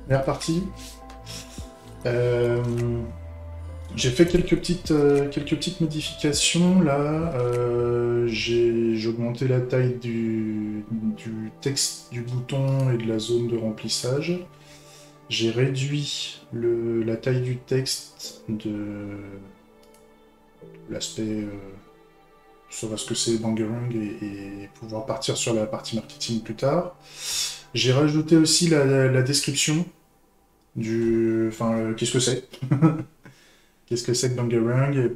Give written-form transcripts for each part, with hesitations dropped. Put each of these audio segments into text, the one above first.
On est reparti. Euh, j'ai fait quelques petites modifications là. J'ai augmenté la taille du texte du bouton et de la zone de remplissage. J'ai réduit la taille du texte de l'aspect savoir ce que c'est Bangarang et pouvoir partir sur la partie marketing plus tard. J'ai rajouté aussi la description du... Enfin, qu'est-ce que c'est? Qu'est-ce que c'est que Bangarang et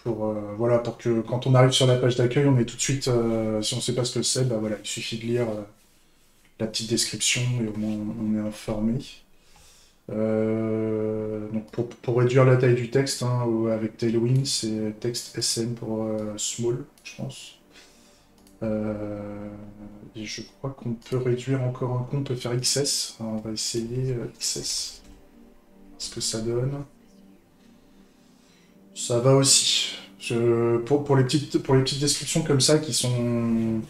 voilà, pour que quand on arrive sur la page d'accueil, on est tout de suite... si on ne sait pas ce que c'est, bah voilà, il suffit de lire la petite description et au moins on est informé. Donc pour réduire la taille du texte, hein, avec Tailwind, c'est texte SN pour small, je pense. Et je crois qu'on peut réduire encore un coup, on peut faire XS. Alors, on va essayer XS. Ce que ça donne. Ça va aussi. Pour les petites descriptions comme ça qui sont...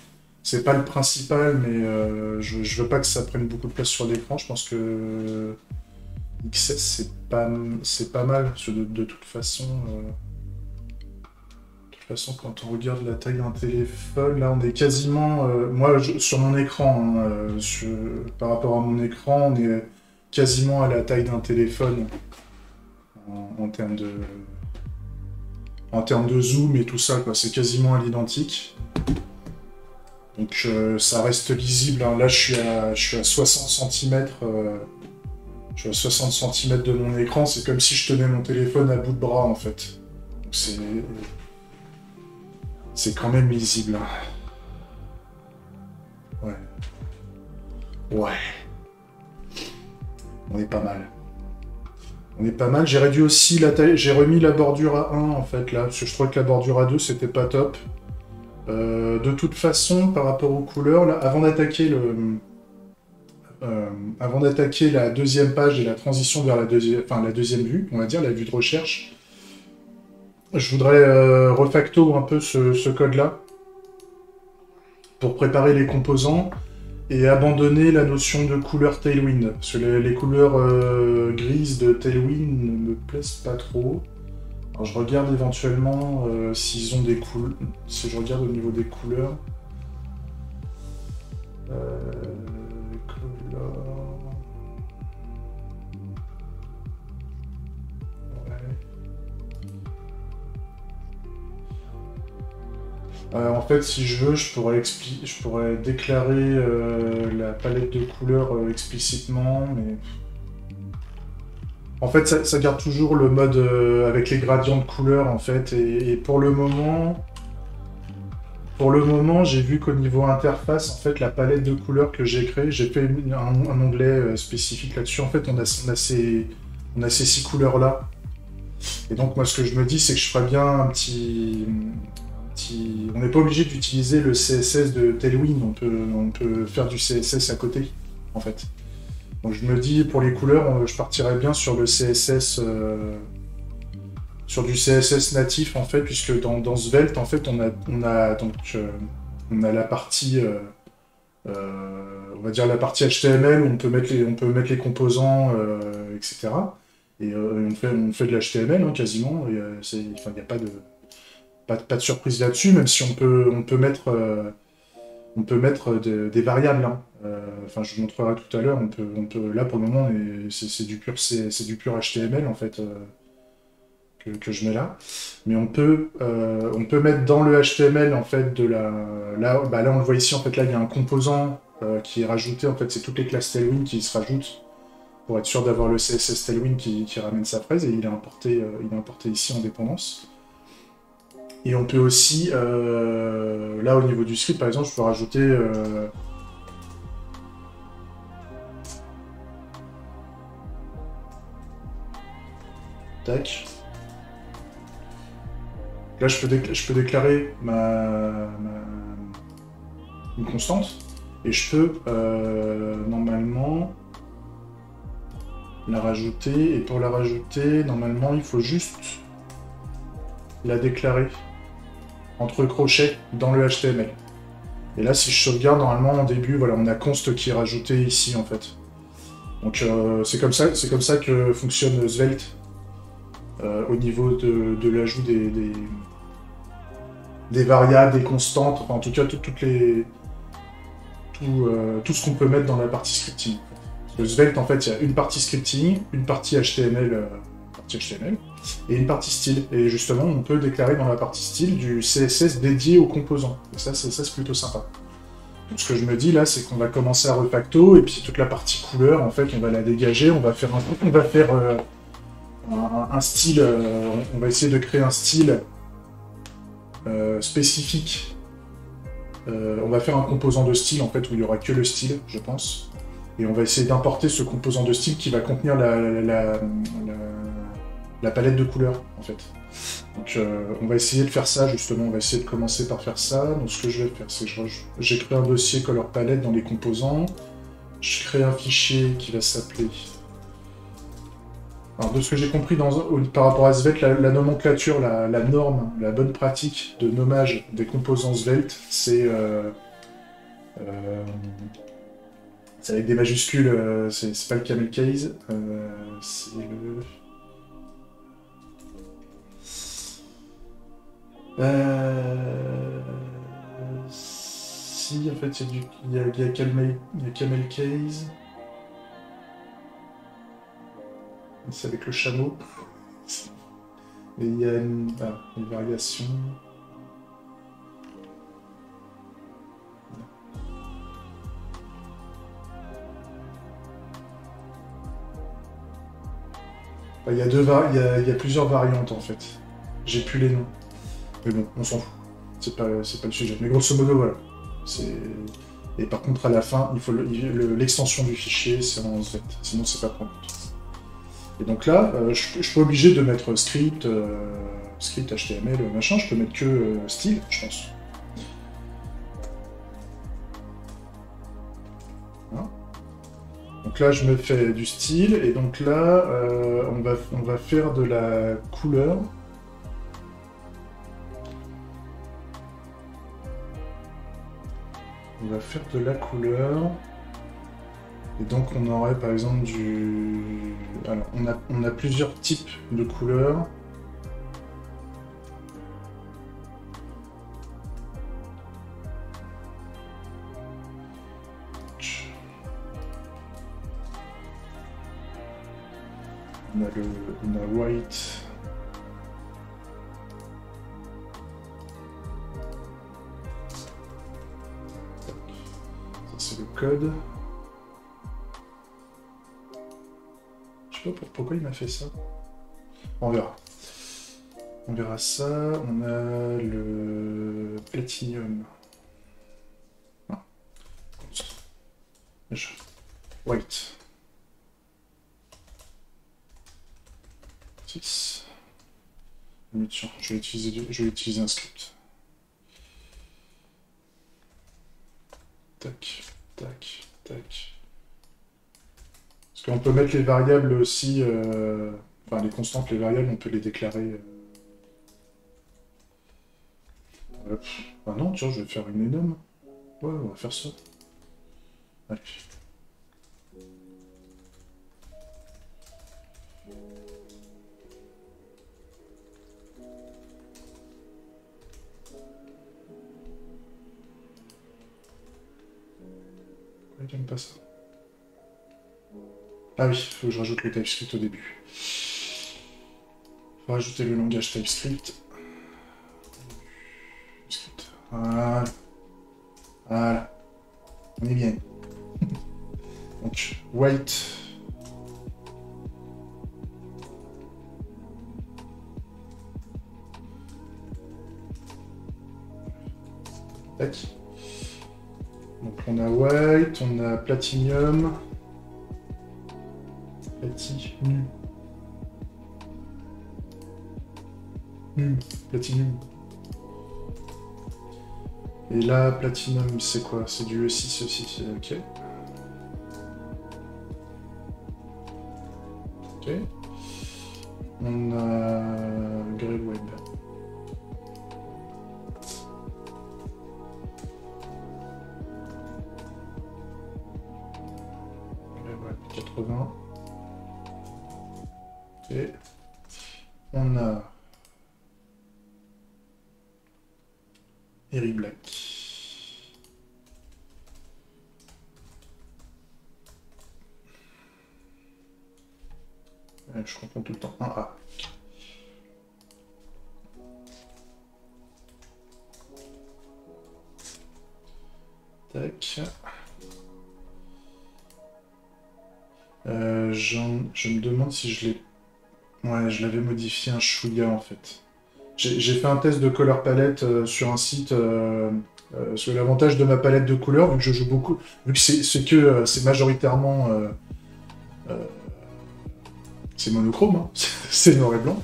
C'est pas le principal, mais je veux pas que ça prenne beaucoup de place sur l'écran. Je pense que XS, c'est pas mal. Parce que de toute façon... De toute façon, quand on regarde la taille d'un téléphone, là on est quasiment... moi, sur mon écran, hein, par rapport à mon écran, on est quasiment à la taille d'un téléphone en termes de zoom et tout ça, quoi. C'est quasiment à l'identique. Donc ça reste lisible, hein. Là, je suis à 60 cm. Je suis à 60 cm de mon écran. C'est comme si je tenais mon téléphone à bout de bras, en fait. Donc c'est quand même lisible. Ouais. Ouais. On est pas mal. On est pas mal. J'ai réduit aussi la taille. J'ai remis la bordure à 1 en fait là. Parce que je trouvais que la bordure à 2 c'était pas top. De toute façon, par rapport aux couleurs, là, avant d'attaquer la deuxième page et la transition vers la deuxième vue, on va dire, la vue de recherche, je voudrais refacto un peu ce code-là pour préparer les composants et abandonner la notion de couleur Tailwind. Parce que les couleurs grises de Tailwind ne me plaisent pas trop. Alors je regarde éventuellement s'ils ont des couleurs. Si je regarde au niveau des couleurs. Couleurs. En fait, si je veux, je pourrais déclarer la palette de couleurs explicitement, mais... En fait, ça garde toujours le mode avec les gradients de couleurs, en fait, et pour le moment... Pour le moment, j'ai vu qu'au niveau interface, en fait, la palette de couleurs que j'ai créée, j'ai fait un onglet spécifique là-dessus. En fait, on a ces 6 couleurs-là. Et donc, moi, ce que je me dis, c'est que je ferais bien un petit... On n'est pas obligé d'utiliser le CSS de Tailwind, on peut faire du CSS à côté, en fait. Donc je me dis, pour les couleurs, je partirais bien sur le CSS, sur du CSS natif, en fait, puisque dans Svelte, en fait, on a la partie, on va dire la partie HTML, où on peut mettre les composants, etc. Et on fait de l'HTML, hein, quasiment, et il n'y a pas de surprise là-dessus, même si on peut mettre des variables, hein. Enfin, je vous montrerai tout à l'heure. Là pour le moment, c'est du pur HTML en fait que je mets là. Mais on peut mettre dans le HTML en fait là on le voit ici en fait là il y a un composant qui est rajouté en fait c'est toutes les classes Tailwind qui se rajoutent pour être sûr d'avoir le CSS Tailwind qui ramène sa fraise et il est importé ici en dépendance. Et on peut aussi, là au niveau du script par exemple, je peux rajouter tac. Là je peux déclarer une constante et je peux normalement la rajouter. Et pour la rajouter, normalement il faut juste la déclarer entre crochets dans le HTML. Et là, si je sauvegarde, normalement, en début, voilà, on a const qui est rajouté ici, en fait. Donc c'est comme ça que fonctionne Svelte au niveau de l'ajout des variables, des constantes, enfin, en tout cas tout ce qu'on peut mettre dans la partie scripting. Parce que Svelte, en fait, il y a une partie scripting, une partie HTML, et une partie style. Et justement, on peut déclarer dans la partie style du CSS dédié aux composants. Et ça, c'est plutôt sympa. Donc ce que je me dis là, c'est qu'on va commencer à refacto, et puis toute la partie couleur, en fait, on va la dégager, on va faire un style, on va essayer de créer un style spécifique. On va faire un composant de style, en fait, où il n'y aura que le style, je pense. Et on va essayer d'importer ce composant de style qui va contenir la palette de couleurs, en fait. Donc on va essayer de faire ça, justement, on va essayer de commencer par faire ça. Donc ce que je vais faire, c'est que j'ai créé un dossier color palette dans les composants. Je crée un fichier qui va s'appeler... Alors de ce que j'ai compris par rapport à Svelte, la nomenclature, la norme, la bonne pratique de nommage des composants Svelte, c'est avec des majuscules, c'est pas le camel case, c'est le... Si, en fait, il y a camel case. C'est avec le chameau. Et il y a une variation. Il y a plusieurs variantes en fait. J'ai plus les noms. Mais bon, on s'en fout. C'est pas le sujet. Mais grosso modo, voilà. Et par contre, à la fin, il faut l'extension du fichier, c'est en Z. Sinon, c'est pas pris en compte. Et donc là, je suis pas obligé de mettre script HTML, machin. Je peux mettre que style, je pense. Voilà. Donc là, je me fais du style, et donc là, on va faire de la couleur. On va faire de la couleur. Et donc on aurait par exemple du... Alors on a plusieurs types de couleurs. On a white. Ça c'est le code. Je sais pas pourquoi il m'a fait ça. On verra. On verra ça. On a le platinium. Non. White. 6. Je vais utiliser un script. Tac, tac, tac. Parce qu'on peut mettre les variables aussi, enfin les constantes, les variables, on peut les déclarer. Ah non, tiens, je vais faire une énorme. Ouais, on va faire ça. Allez. Pourquoi il n'aime pas ça? Ah oui, il faut que je rajoute le TypeScript au début. Il faut rajouter le langage TypeScript. Voilà. Voilà. On est bien. Donc, white. Tac. Donc on a white, on a platinum. Platinum. Platinum. Et là, platinum, c'est quoi? C'est du E6 aussi, ok. Ok. On a Grey Web. ouais, 80. Et on a Eric Black. Ouais, je confonds tout le temps. 1A. Tac. Je me demande si je l'ai... Ouais, je l'avais modifié un chouïa en fait. J'ai fait un test de color palette sur un site sur l'avantage de ma palette de couleurs, vu que je joue beaucoup, vu que c'est majoritairement c'est monochrome, hein, c'est noir et blanc.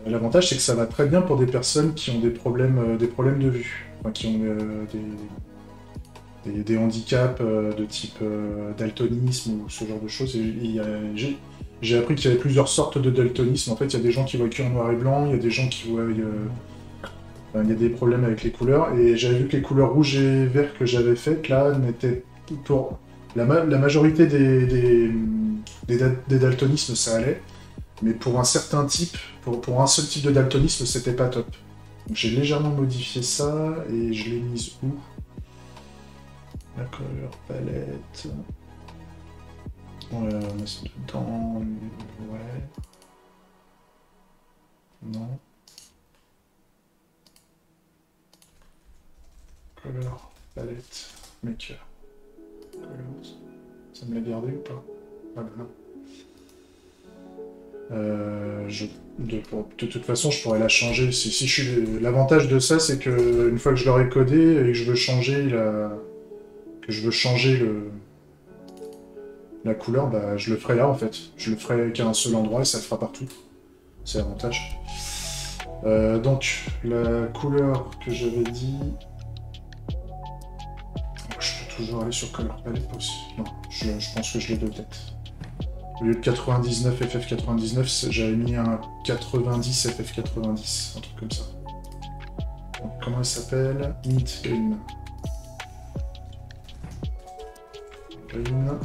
L'avantage c'est que ça va très bien pour des personnes qui ont des problèmes de vue, enfin, qui ont des handicaps de type daltonisme ou ce genre de choses. J'ai appris qu'il y avait plusieurs sortes de daltonisme. En fait, il y a des gens qui voient que en noir et blanc, il y a des gens qui voient... il y a des problèmes avec les couleurs. Et j'avais vu que les couleurs rouge et vert que j'avais faites, là, n'étaient... Pour la majorité des daltonismes, ça allait. Mais pour un certain type, pour un seul type de daltonisme, c'était pas top. Donc j'ai légèrement modifié ça, et je l'ai mise où? La couleur palette... c'est dans... Ouais... Non. Color palette maker. Colors. Ça me l'a gardé ou pas? Ah ben non. De toute façon, je pourrais la changer. Si je suis... L'avantage de ça, c'est que une fois que je l'aurai codé et que je veux changer la couleur, bah, je le ferai là en fait. Je le ferai qu'à un seul endroit et ça le fera partout. C'est l'avantage. Donc, la couleur que j'avais dit... Je peux toujours aller sur Color Palette aussi. Non, je pense que je l'ai de tête. Au lieu de 99 FF99, j'avais mis un 90 FF90, un truc comme ça. Donc, comment elle s'appelle? Mint Green. Green.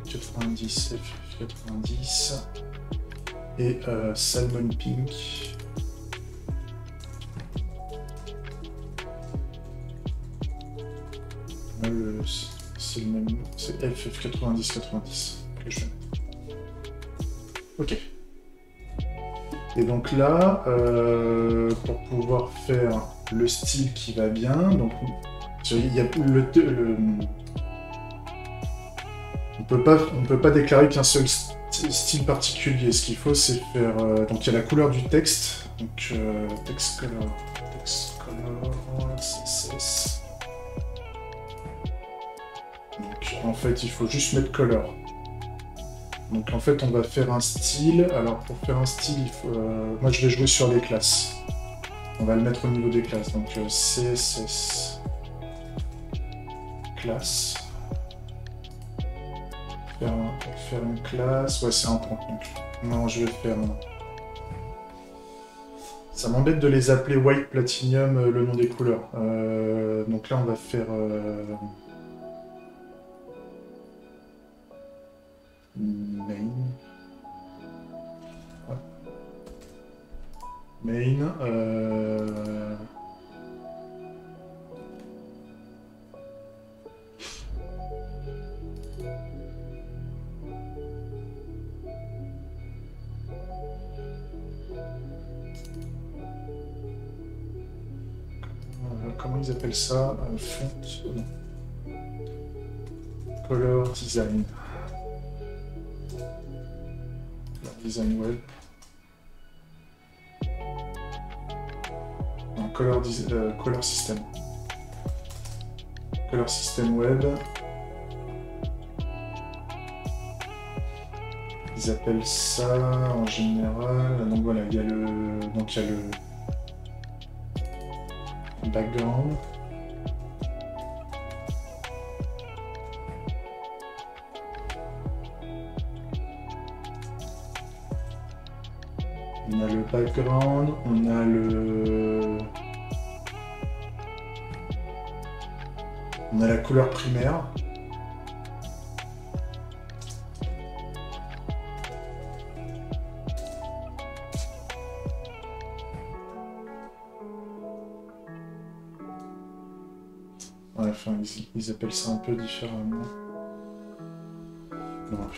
90 FF90. Et Salmon Pink. C'est le même, c'est FF90-90 que je vais mettre. Ok. Et donc là, pour pouvoir faire le style qui va bien, donc il y a on peut pas déclarer qu'un seul style particulier. Ce qu'il faut, c'est faire donc il y a la couleur du texte, donc text color, CSS. Donc en fait, il faut juste mettre color. Donc en fait, on va faire un style. Alors pour faire un style, il faut, moi je vais jouer sur les classes. On va le mettre au niveau des classes. Donc CSS classe. Faire une classe. Ouais, c'est un point. Donc, non, je vais faire un. Ça m'embête de les appeler white, platinum, le nom des couleurs. Donc là, on va faire. Main. Ouais. Main. Comment ils appellent ça? Font. Non. Color design. Design web. Non, color system. Color system web. Ils appellent ça en général. Donc voilà, il y a le background. On a le background, on a la couleur primaire. enfin, ils appellent ça un peu différemment. Non.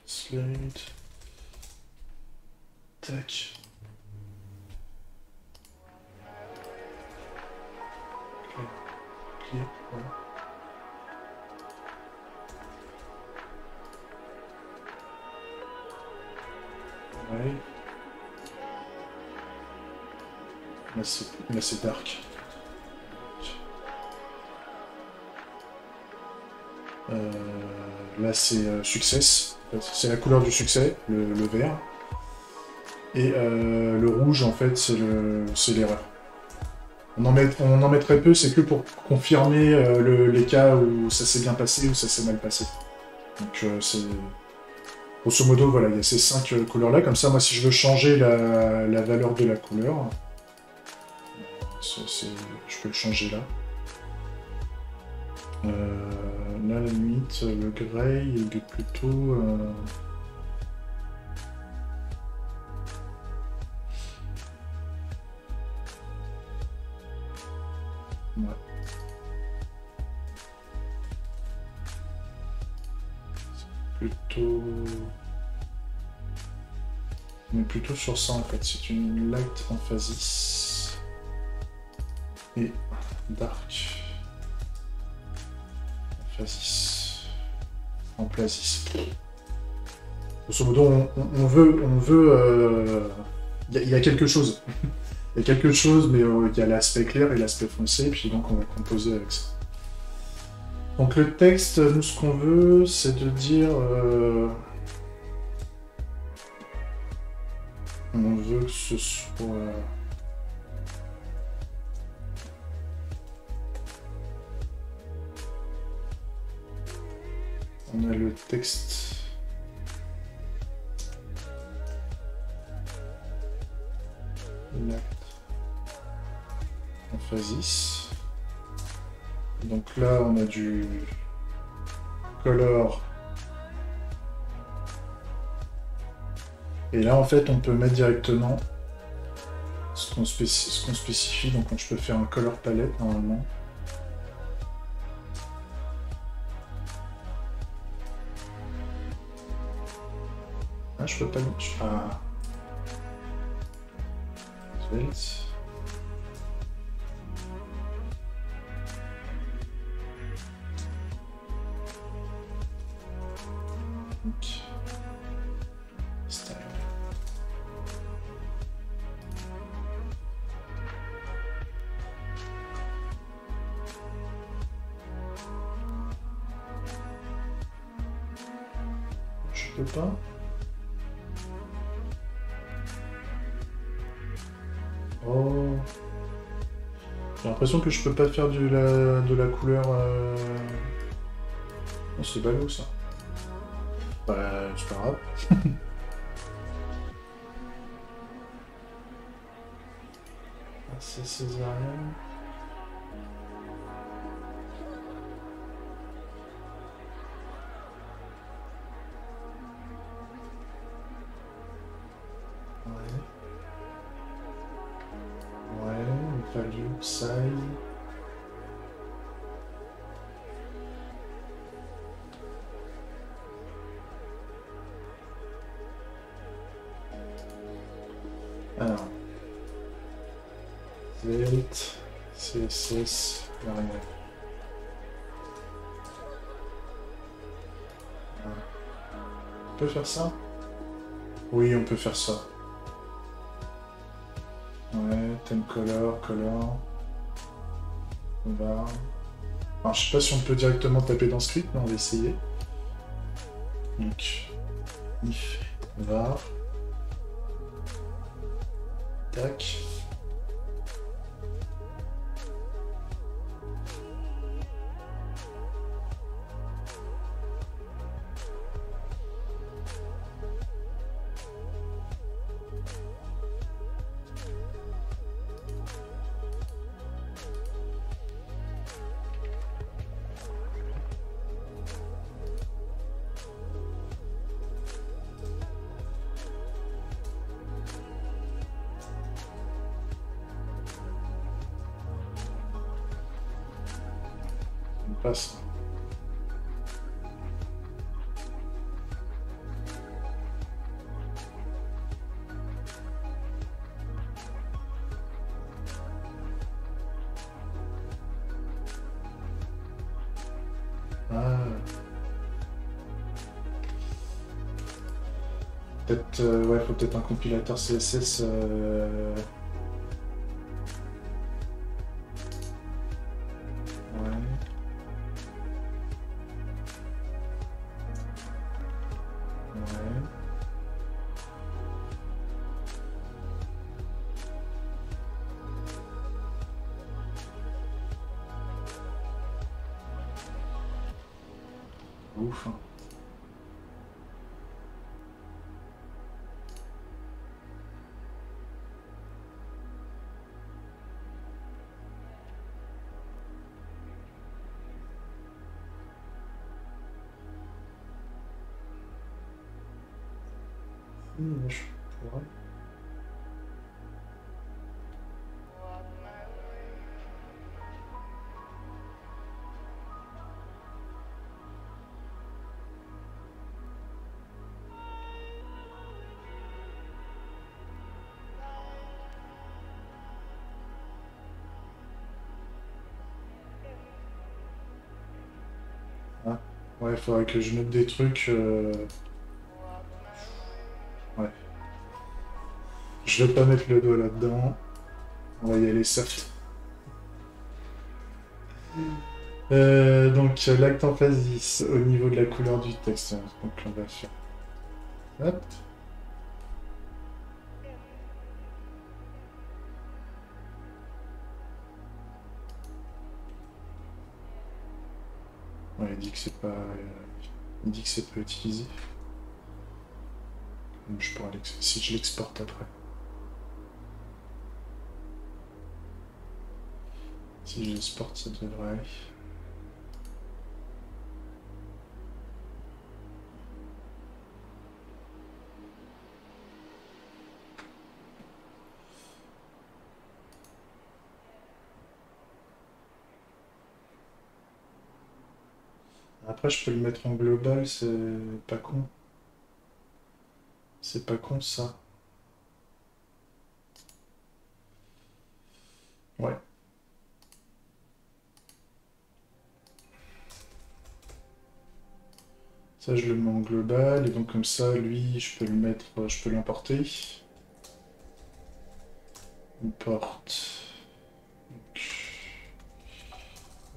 Slate. Tac. Clic, voilà. Ouais. Là c'est dark. Là c'est success. C'est la couleur du succès, le vert. Et le rouge en fait c'est l'erreur. On en met très peu, c'est que pour confirmer les cas où ça s'est bien passé ou ça s'est mal passé. Donc c'est... Grosso modo, voilà, il y a ces 5 couleurs-là. Comme ça, moi, si je veux changer la valeur de la couleur, je peux le changer là. Là, à la limite, le grey, il est plutôt... Ouais. Plutôt... On est plutôt sur ça en fait, c'est une light emphasis et dark emphasis, emphasis. Grosso modo, on veut, il y a quelque chose. Il y a quelque chose, mais il y a l'aspect clair et l'aspect foncé, puis donc on va composer avec ça. Donc le texte, nous ce qu'on veut, c'est de dire... on veut que ce soit... On a le texte... L'acte... Emphasis. Donc là, on a du color. Et là, en fait, on peut mettre directement ce qu'on spécifie. Donc, je peux faire un color palette, normalement. Ah, je peux pas... Ah. Svelte. Style. Je peux pas. Oh. J'ai l'impression que je peux pas faire de la couleur... Oh, c'est ballot ça. Bah, c'est pas grave. C'est césarienne. Ouais, value, size. Alors. Svelte, CSS, rien. On peut faire ça? Oui, on peut faire ça. Ouais, thème color. On va... Alors, je sais pas si on peut directement taper dans script, mais on va essayer. Donc, if var. Tac. pas ça. Ah. Peut-être, ouais, faut peut-être un compilateur CSS. Ouais. Ouais. Ouf. Hein. Je pourrais. Ah. Ouais, il faudrait que je note des trucs. Ouais. Je vais pas mettre le doigt là-dedans. On va y aller soft. Donc, l'acte en phase 10 au niveau de la couleur du texte. Donc, on va faire. Hop. Ouais, il dit que c'est pas. Il dit que c'est pas utilisé. Donc, je pourrais si je l'exporte après. Si je l'exporte, ça devrait aller. Après, je peux le mettre en global, c'est pas con. C'est pas con ça. Ouais. Ça, je le mets en global, et donc comme ça, lui, je peux le mettre, je peux l'importer. Import. Donc,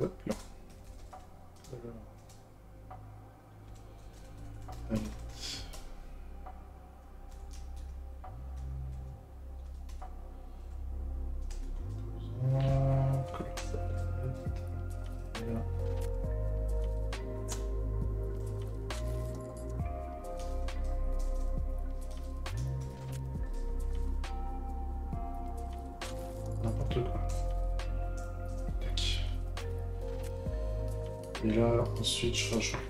hop là. Allez. N'importe quoi. Tac. Et là, ensuite, je rajoute.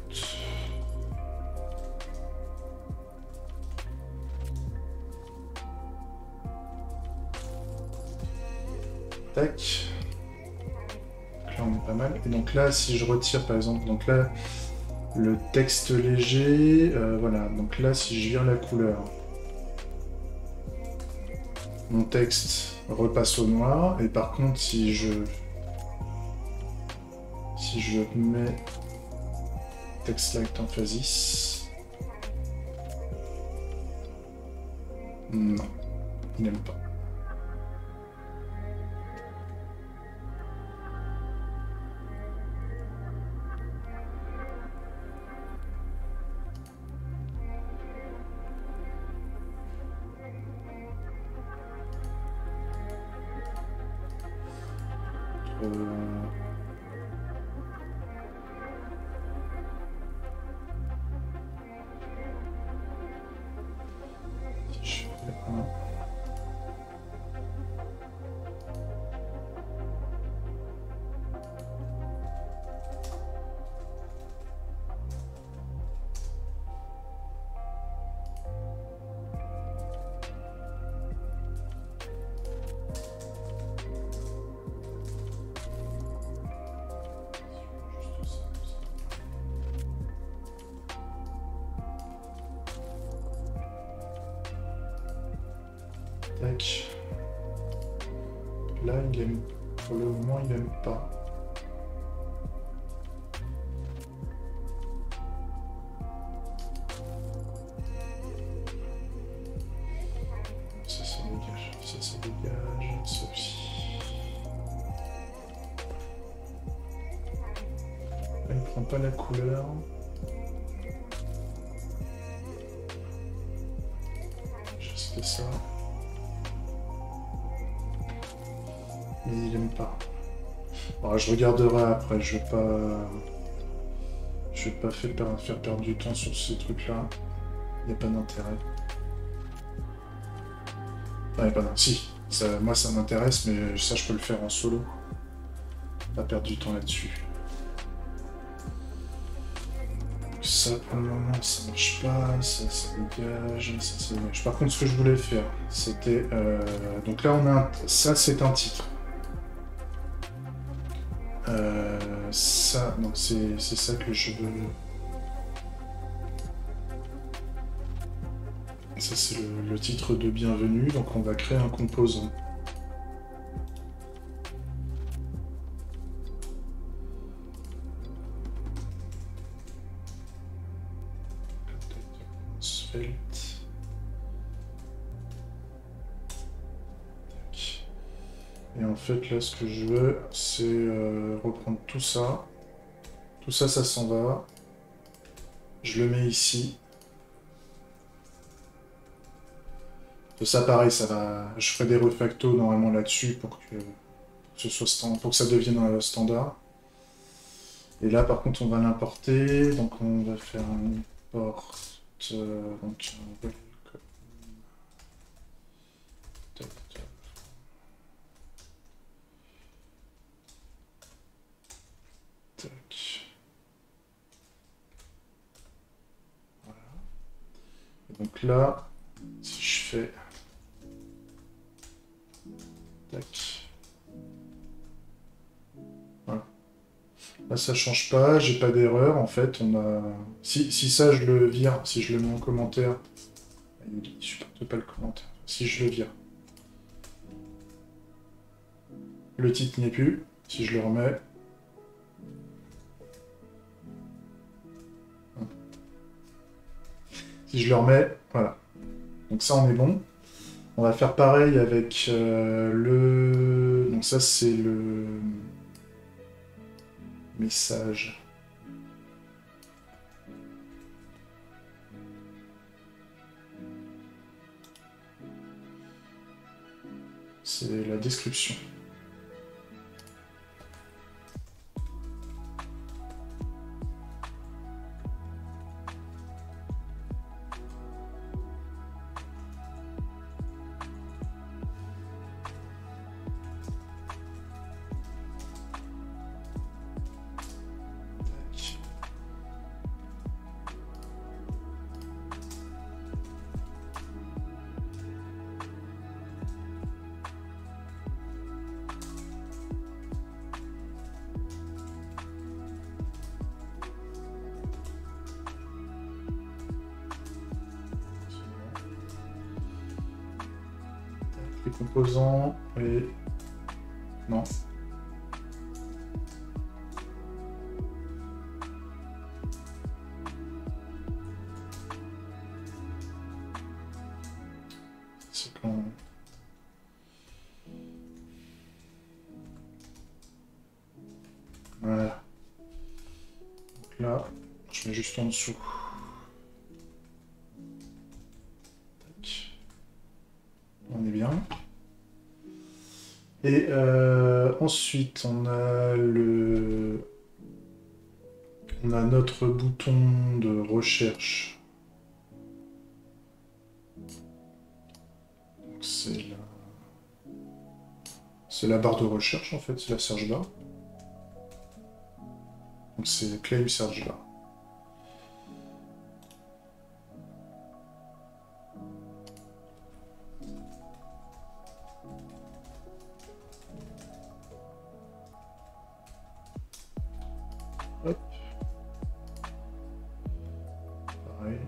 Tac. Donc là, on est pas mal. Et donc là, si je retire, par exemple, donc là, le texte léger, voilà. Donc là, si je vire la couleur, mon texte repasse au noir. Et par contre, si je mets texte select en phasis, non, il n'aime pas. Si je fais un. Tac. Là, il aime. Pour le moment, il aime pas. Ça dégage. Ça dégage. Ça aussi. Là, il prend pas la couleur. Juste ça. Mais il aime pas. Alors, je regarderai après, je vais pas faire perdre du temps sur ces trucs-là. Il n'y a pas d'intérêt. Ouais, pas d'intérêt. Si, moi ça m'intéresse, mais ça je peux le faire en solo. Pas perdre du temps là-dessus. Ça pour le moment ça marche pas, ça dégage, ça dégage. Par contre ce que je voulais faire, c'était... donc là on a ça c'est un titre. Ça, non, c'est ça que je veux. Ça, c'est le titre de bienvenue, donc on va créer un composant. Svelte. Et en fait, là, ce que je veux, c'est reprendre tout ça. Tout ça, ça s'en va. Je le mets ici. Ça, pareil, ça va. Je ferai des refactos normalement là-dessus pour que ce soit pour que ça devienne un standard. Et là, par contre, on va l'importer. Donc, on va faire un import. Donc, voilà. Et donc là, si je fais... Tac. Voilà. Là, ça change pas, j'ai pas d'erreur. En fait, on a... Si ça, je le vire, si je le mets en commentaire, il supporte pas le commentaire. Si je le vire, le titre n'y est plus. Si je le remets... Si je le remets, voilà. Donc ça, on est bon. On va faire pareil avec le... Donc ça, c'est le message. C'est la description. Les composants et... Non. C'est quand... Voilà. Donc là, je mets juste en dessous. Tac. On est bien. Et ensuite, on a notre bouton de recherche. C'est la barre de recherche en fait, c'est la search bar. Donc c'est claim search bar. Hop. Pareil.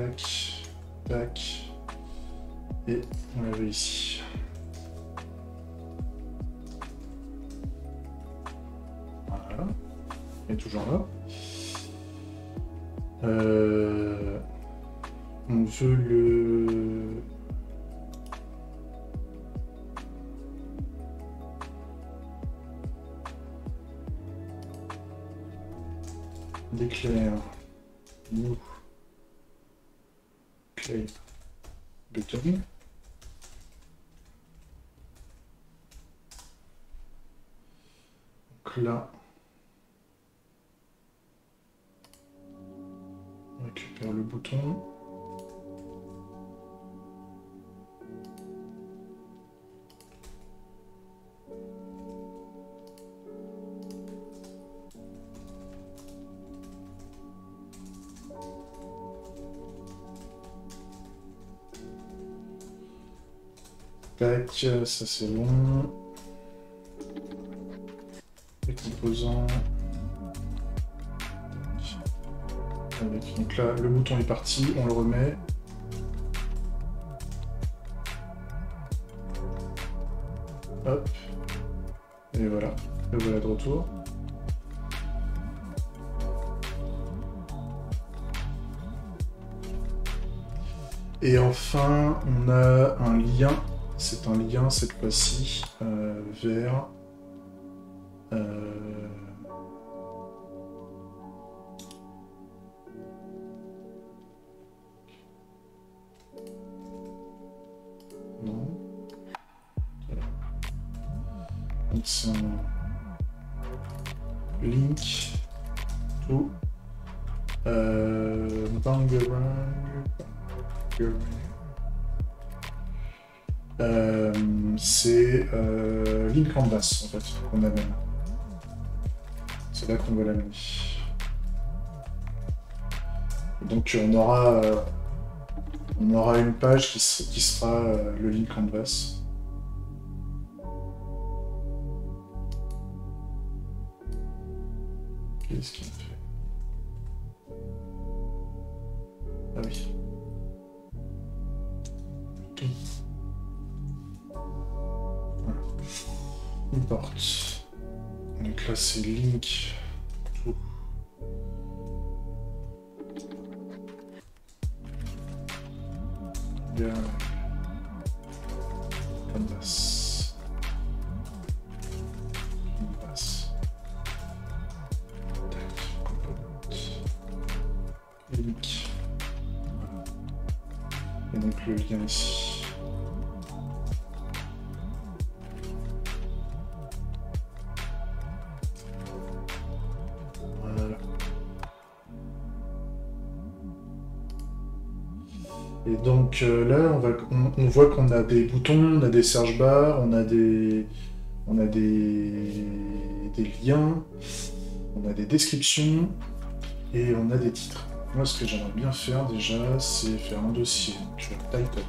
tac, tac. Et on l'avait ici. Voilà. Il est toujours là. On veut le... L'éclair. New. Clay. Button. Donc là, on récupère le bouton. Tac, ça c'est bon. Les composants. Donc là, le bouton est parti, on le remet. Hop. Et voilà, le voilà de retour. Et enfin, on a un lien. C'est un lien cette fois-ci vers non. Voilà. Donc c'est un link to Bangarang. C'est Link Canvas en fait qu'on amène. C'est là qu'on va l'amener. Donc on aura une page qui sera le Link Canvas. Qu'est-ce qu'il fait? Ah oui. Voilà. Import. Donc là c'est link to. Bien. Canvas. Canvas. Tac. Component. Link. Voilà. Et donc le lien ici. Et donc là, on voit qu'on a des boutons, on a des search bars, on a des liens, on a des descriptions et on a des titres. Moi, ce que j'aimerais bien faire déjà, c'est faire un dossier. Donc, titles.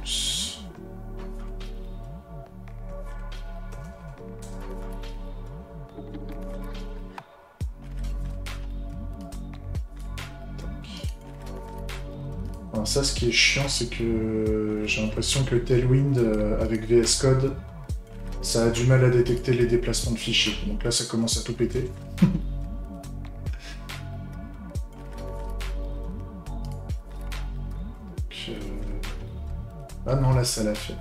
Alors ça, ce qui est chiant, c'est que j'ai l'impression que Tailwind, avec VS Code, ça a du mal à détecter les déplacements de fichiers. Donc là, ça commence à tout péter. Donc, ah non, là, ça l'a fait.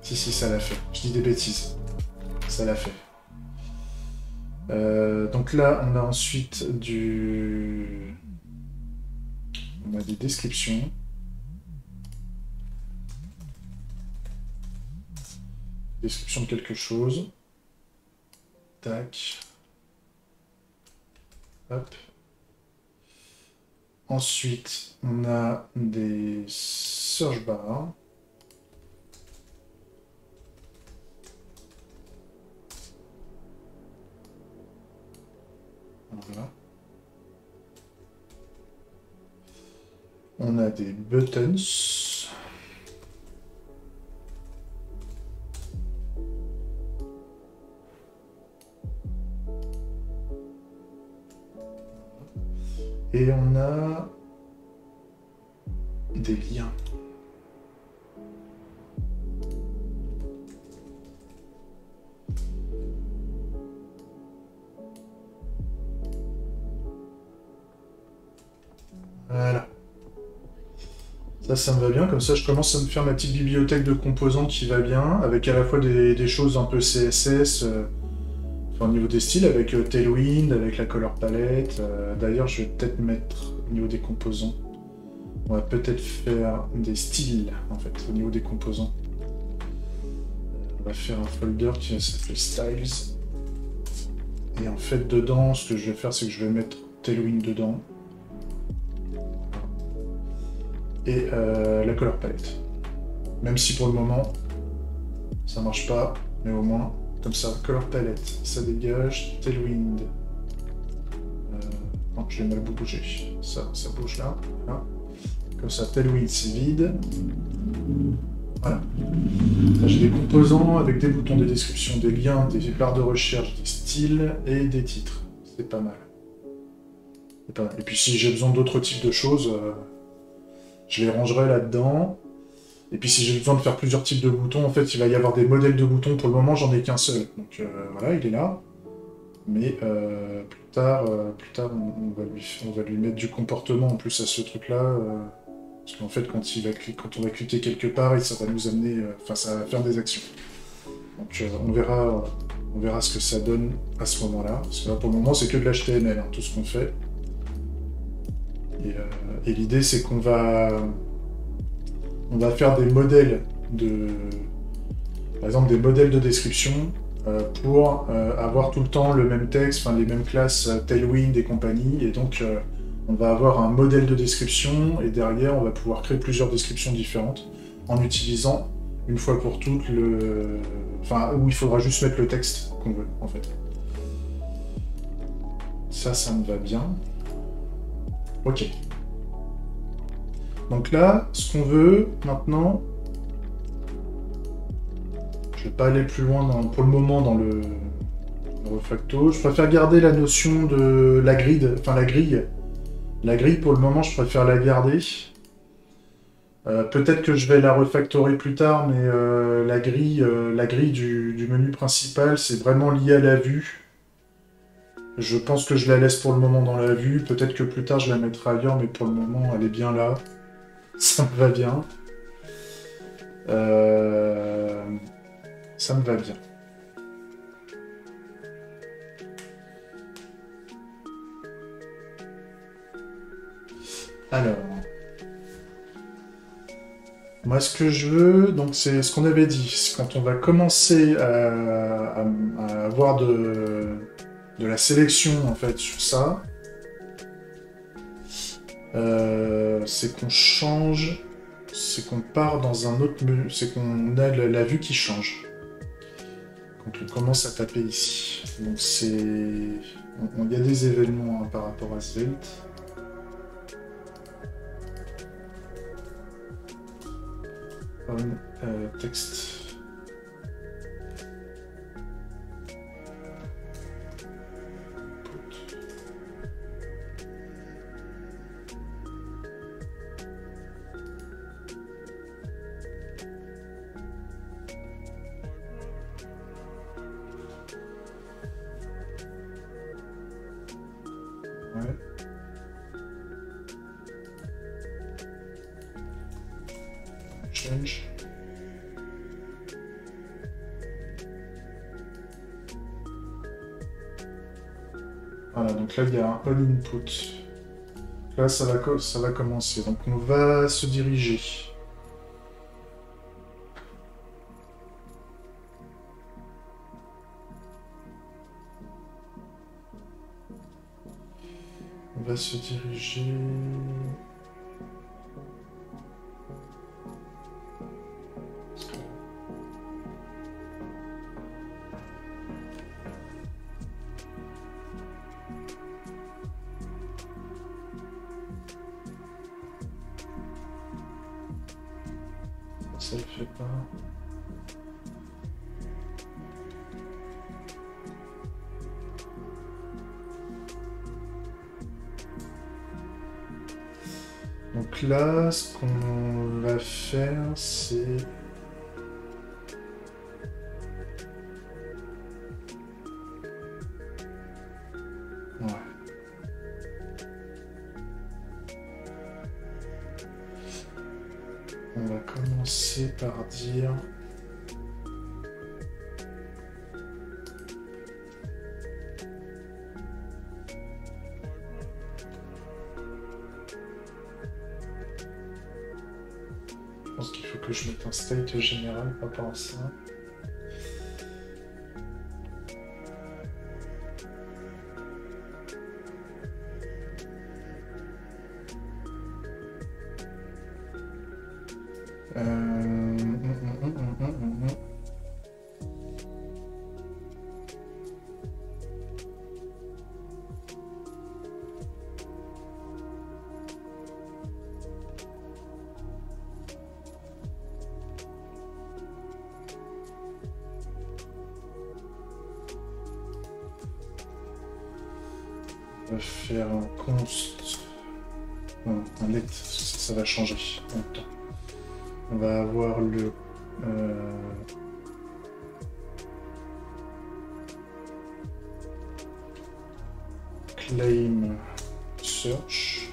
Si, ça l'a fait. Je dis des bêtises. Ça l'a fait. Donc là, on a ensuite on a des descriptions. Description de quelque chose. Tac. Hop. Ensuite, on a des search bars. Voilà. On a des buttons. Et on a des des liens. Voilà. Ça me va bien. Comme ça, je commence à me faire ma petite bibliothèque de composants qui va bien, avec à la fois des choses un peu CSS, enfin, au niveau des styles, avec Tailwind, avec la color palette. D'ailleurs, je vais peut-être mettre au niveau des composants. On va peut-être faire des styles, en fait, au niveau des composants. On va faire un folder qui s'appelle Styles. Et en fait, dedans, ce que je vais faire, c'est que je vais mettre Tailwind dedans. Et la color palette. Même si pour le moment, ça marche pas, mais au moins, comme ça, color palette, ça dégage, Tailwind. Non, je l'ai mal bougé. Ça bouge là. Comme ça, Tailwind, c'est vide. Voilà. Là, j'ai des composants avec des boutons, des descriptions, des liens, des barres de recherche, des styles et des titres. C'est pas mal. Et puis si j'ai besoin d'autres types de choses, je les rangerai là-dedans. Et puis si j'ai besoin de faire plusieurs types de boutons, en fait, il va y avoir des modèles de boutons. Pour le moment, j'en ai qu'un seul. Donc voilà, il est là. Mais plus tard on va lui mettre du comportement en plus à ce truc-là. Parce qu'en fait, quand on va cliquer quelque part, ça va nous amener... Enfin, ça va faire des actions. Donc on verra ce que ça donne à ce moment-là. Parce que là, pour le moment, c'est que de l'HTML, hein, tout ce qu'on fait. Et l'idée, c'est qu'on va faire des modèles par exemple, des modèles de description pour avoir tout le temps le même texte, enfin les mêmes classes Tailwind et compagnie. Et donc, on va avoir un modèle de description et derrière, on va pouvoir créer plusieurs descriptions différentes en utilisant une fois pour toutes enfin, où il faudra juste mettre le texte qu'on veut, en fait. Ça me va bien. Ok. Donc là, ce qu'on veut maintenant, je vais pas aller plus loin pour le moment dans le refacto. Je préfère garder la notion de la grille, enfin la grille. La grille, pour le moment, je préfère la garder. Peut-être que je vais la refactorer plus tard, mais la grille du menu principal, c'est vraiment lié à la vue. Je pense que je la laisse pour le moment dans la vue. Peut-être que plus tard, je la mettrai ailleurs, mais pour le moment, elle est bien là. Ça me va bien. Ça me va bien. Alors... Moi, ce que je veux, donc c'est ce qu'on avait dit. Quand on va commencer à avoir de la sélection, en fait, sur ça, c'est qu'on change, c'est qu'on part dans un autre menu, c'est qu'on a la vue qui change. Quand on commence à taper ici. Donc c'est... Il y a des événements par rapport à Svelte. Texte. Ouais. Change. Voilà, donc là il y a un all input. Là ça va commencer. Donc on va se diriger. On va se diriger... Ça le fait pas. Donc là, ce qu'on va faire, c'est... Ouais. On va commencer par dire... Je pense qu'il faut que je mette un state général par rapport à ça. On va faire un const. Non, un let, ça va changer en même temps. On va avoir le claim search.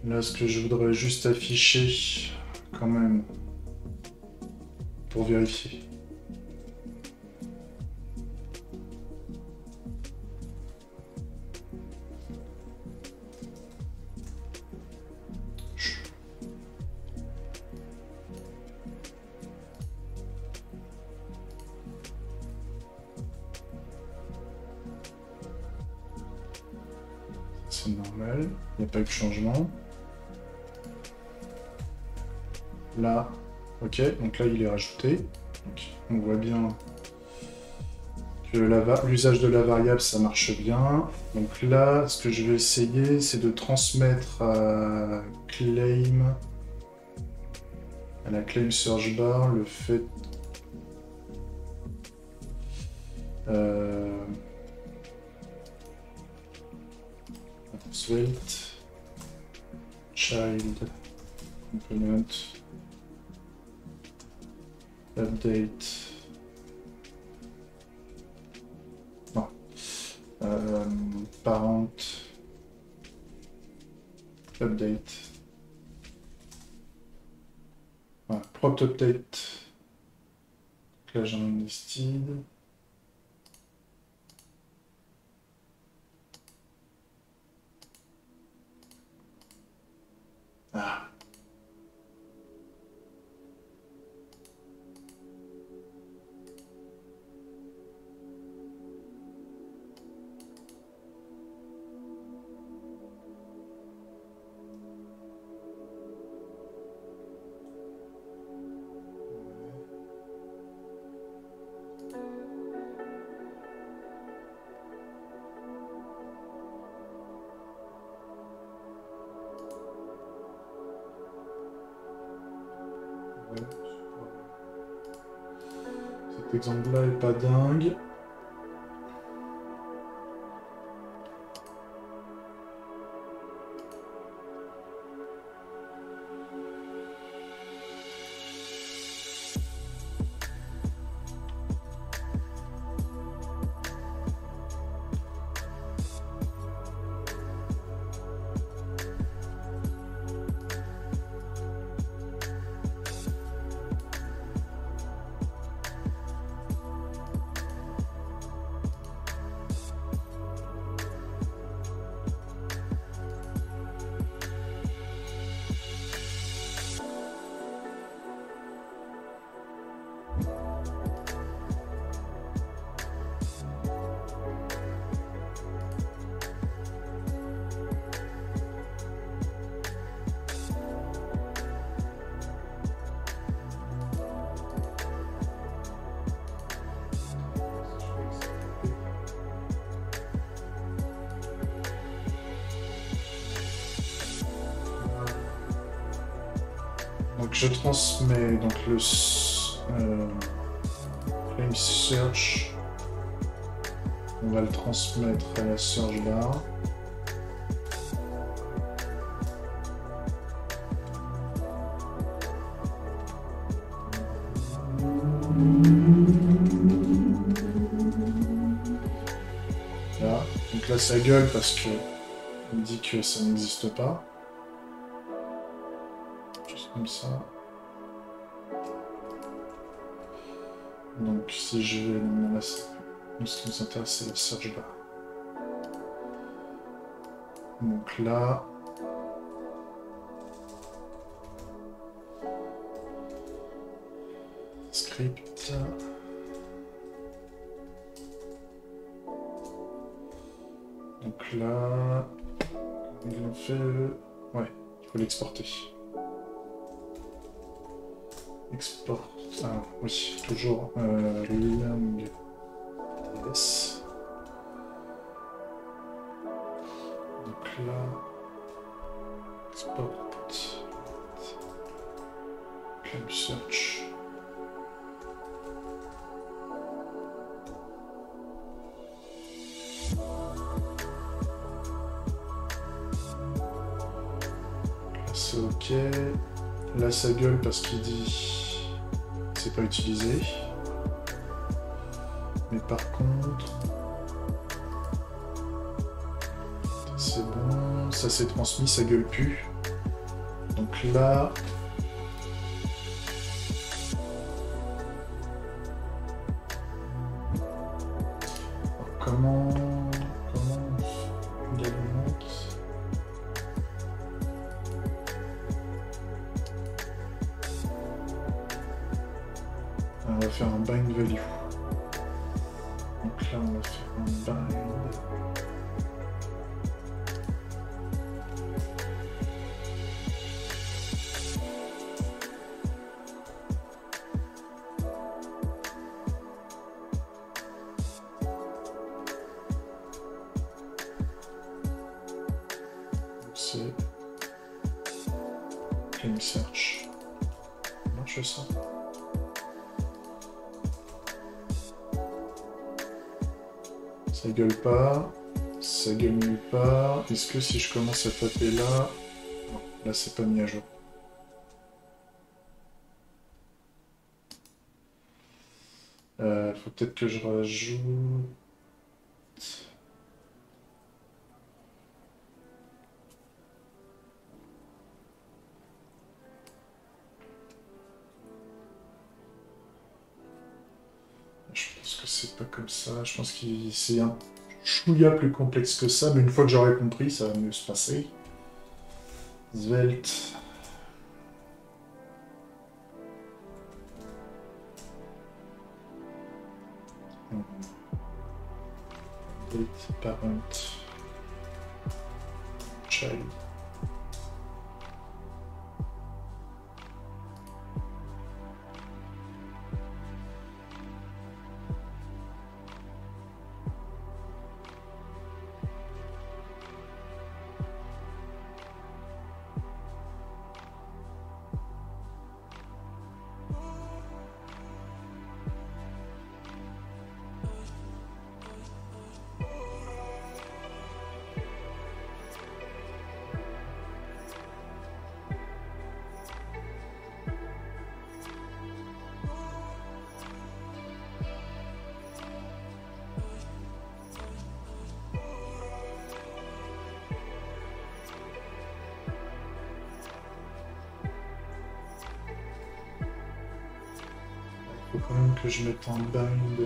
Là, ce que je voudrais juste afficher, quand même, pour vérifier. C'est normal, il n'y a pas eu de changement. Là, ok, donc là il est rajouté. Donc, on voit bien que l'usage de la variable ça marche bien. Donc là, ce que je vais essayer, c'est de transmettre à claim, à la claim search bar, le fait svelte child component update non parent update voilà, proc update. Donc là j'ai un listed. Ah. Cet exemple-là est pas dingue. je transmets donc le Flame Search. On va le transmettre à la Surge Bar. Là. Donc là ça gueule parce que il dit que ça n'existe pas. Juste comme ça. Donc si je vais dans ce qui nous intéresse, c'est la Search Bar. Donc là, script. Donc là, on fait ouais, il faut l'exporter. Export. Ah oui, toujours lang ls. Donc là, export. Flame Search. C'est ok. Là ça gueule parce qu'il dit c'est pas utilisé. Mais par contre, c'est bon, ça s'est transmis, ça gueule plus. Donc là, comment il alimente? On va faire un bind value. Donc là, on va faire un bind. C'est Flame Search. Ça marche ça? Ça gueule pas, ça gueule nulle part. Est-ce que si je commence à taper là... Non, là c'est pas mis à jour. Faut peut-être que je rajoute... Je pense que c'est pas comme ça. Je pense que c'est un chouïa plus complexe que ça, mais une fois que j'aurai compris, ça va mieux se passer. Svelte. Date parent. Child. Faut quand même que je mette un bind.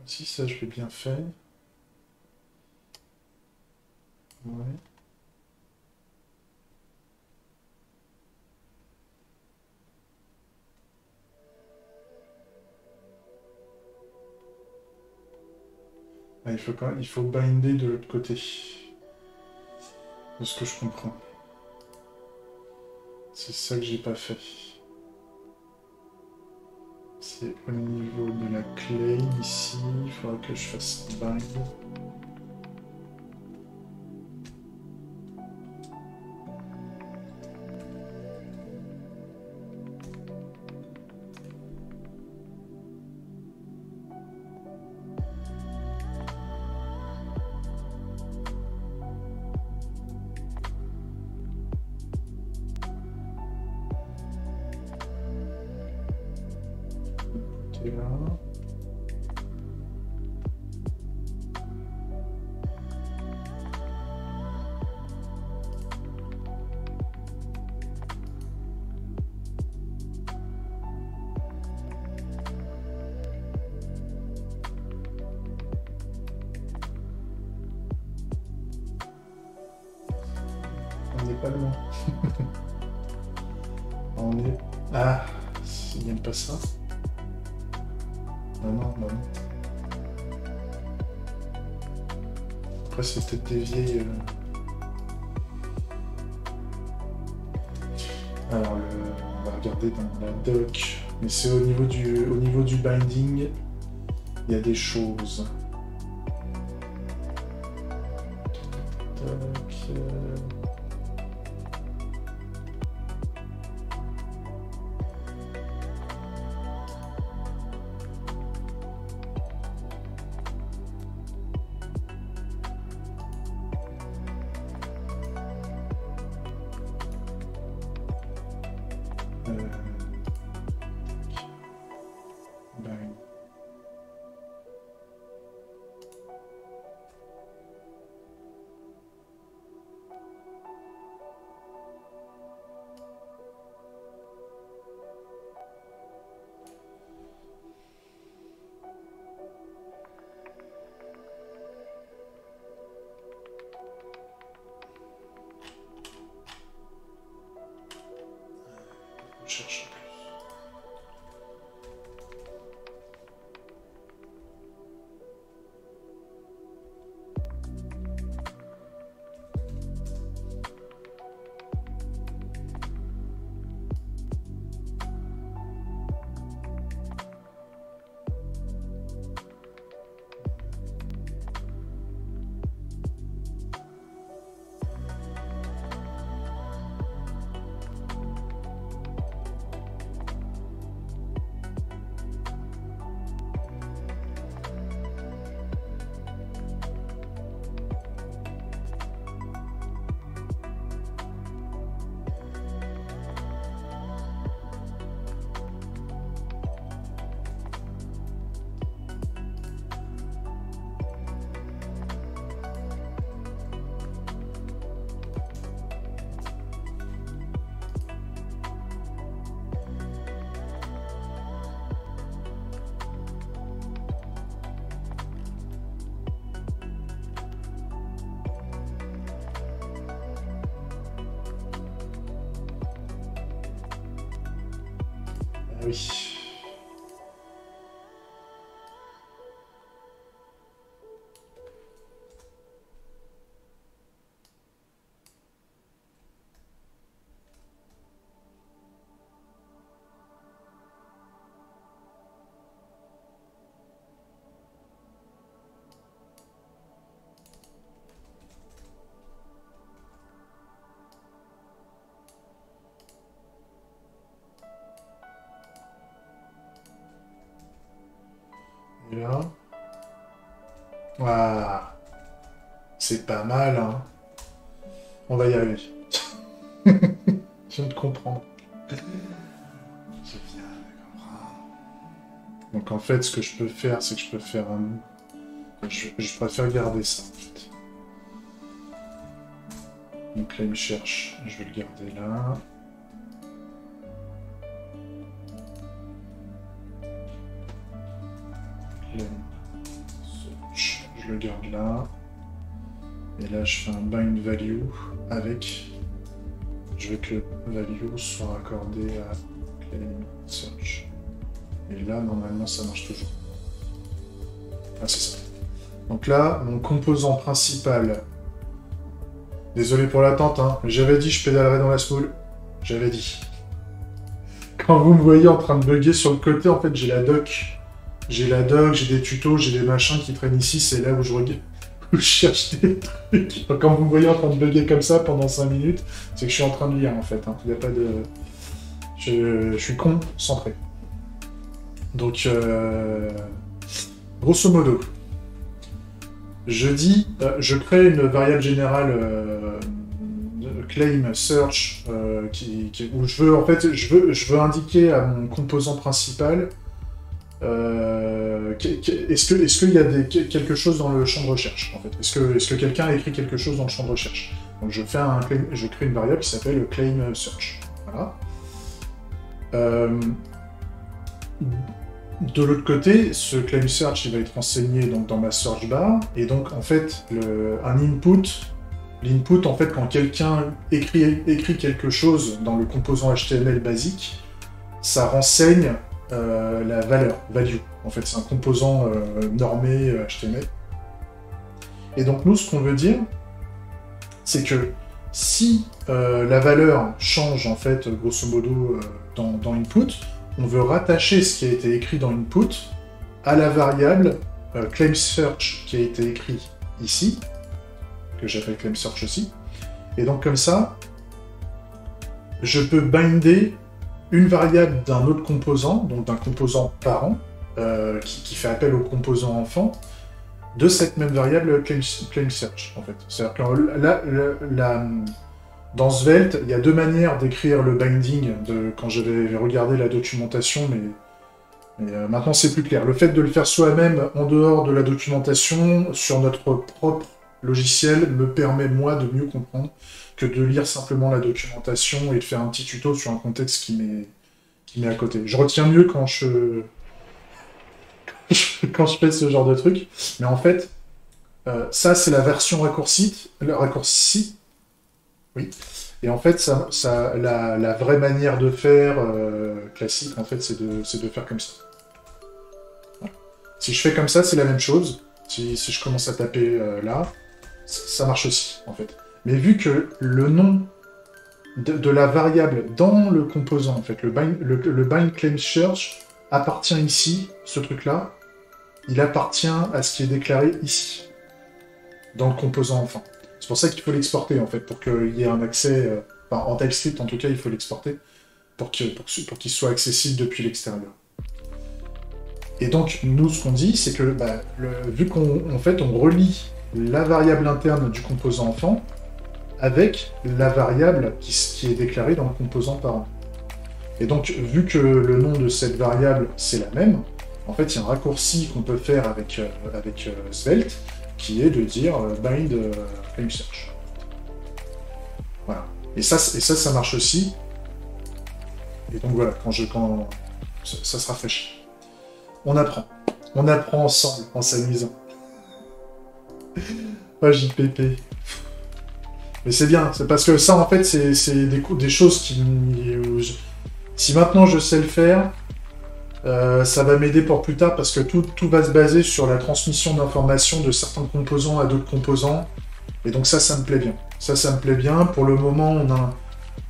Si ça, je l'ai bien fait. Ouais. Ah, il faut binder de l'autre côté. De ce que je comprends. C'est ça que j'ai pas fait. C'est au niveau de la clé ici. Il faudra que je fasse bind. Et là. On n'est pas loin. On est... Ah, il n'aime pas ça. Non, non, non. Après, c'est peut-être des vieilles... Alors, on va regarder dans la doc. Mais c'est au niveau du binding, il y a des choses. Tac, bind. On cherche. Ah oui. Et là. Waouh. C'est pas mal, hein. On va y arriver. Je viens de comprendre. Je viens de comprendre. Donc en fait, ce que je peux faire, c'est que je peux faire un... Je préfère garder ça, en fait. Donc là, il me cherche. Je vais le garder là. Là. là. Et là, je fais un bind value avec... Je veux que value soit accordé à claim search. Et là, normalement, ça marche toujours. Ah, c'est ça. Donc là, mon composant principal... Désolé pour l'attente, hein. J'avais dit je pédalerais dans la spool. J'avais dit. Quand vous me voyez en train de bugger sur le côté, en fait, j'ai la doc. J'ai la doc, j'ai des tutos, j'ai des machins qui traînent ici. C'est là où je regarde, où je cherche des trucs. Quand vous me voyez en train de bugger comme ça pendant 5 minutes, c'est que je suis en train de lire, en fait. Hein. Il n'y a pas de... Je suis concentré. Donc, grosso modo, je dis, je crée une variable générale claim search où je veux, en fait, je veux indiquer à mon composant principal est-ce qu'il y a quelque chose dans le champ de recherche, en fait. Est-ce que quelqu'un a écrit quelque chose dans le champ de recherche. Donc je crée une variable qui s'appelle claim search. Voilà. De l'autre côté, ce claim search il va être renseigné donc, dans ma search bar, et donc en fait, l'input, en fait, quand quelqu'un écrit quelque chose dans le composant HTML basique, ça renseigne la valeur, value. En fait, c'est un composant normé HTML. Et donc nous, ce qu'on veut dire, c'est que si la valeur change, en fait, grosso modo, dans input, on veut rattacher ce qui a été écrit dans input à la variable claim search qui a été écrit ici, que j'appelle claim search aussi. Et donc comme ça, je peux binder une variable d'un autre composant, donc d'un composant parent, qui fait appel au composant enfant, de cette même variable claim search, en fait. C'est-à-dire que là, dans Svelte, il y a deux manières d'écrire le binding quand j'avais regardé la documentation, mais maintenant c'est plus clair. Le fait de le faire soi-même en dehors de la documentation, sur notre propre logiciel, me permet, moi, de mieux comprendre que de lire simplement la documentation et de faire un petit tuto sur un contexte qui m'est à côté. Je retiens mieux quand je fais ce genre de truc, mais en fait, ça c'est la version raccourcie, oui. Et en fait, la vraie manière de faire classique, en fait, c'est de faire comme ça. Voilà. Si je fais comme ça, c'est la même chose. Si je commence à taper là, ça marche aussi, en fait. Mais vu que le nom de la variable dans le composant, en fait, le bind claim search appartient ici, ce truc-là, il appartient à ce qui est déclaré ici, dans le composant enfant. C'est pour ça qu'il faut l'exporter, en fait, pour qu'il y ait un accès... enfin, en TypeScript, en tout cas, il faut l'exporter pour qu'il soit accessible depuis l'extérieur. Et donc, nous, ce qu'on dit, c'est que, vu qu'on fait, on relie la variable interne du composant enfant avec la variable qui est déclarée dans le composant parent. Et donc, vu que le nom de cette variable, c'est la même, en fait, il y a un raccourci qu'on peut faire avec Svelte, qui est de dire bind claim search. Voilà. Et ça marche aussi. Et donc voilà, quand ça se rafraîchit. On apprend. On apprend ensemble, en s'amusant. Oh, JPP. Mais c'est bien, c'est parce que ça, en fait, c'est des choses qui... Si maintenant je sais le faire, ça va m'aider pour plus tard, parce que tout va se baser sur la transmission d'informations de certains composants à d'autres composants. Et donc ça me plaît bien. Ça me plaît bien. Pour le moment,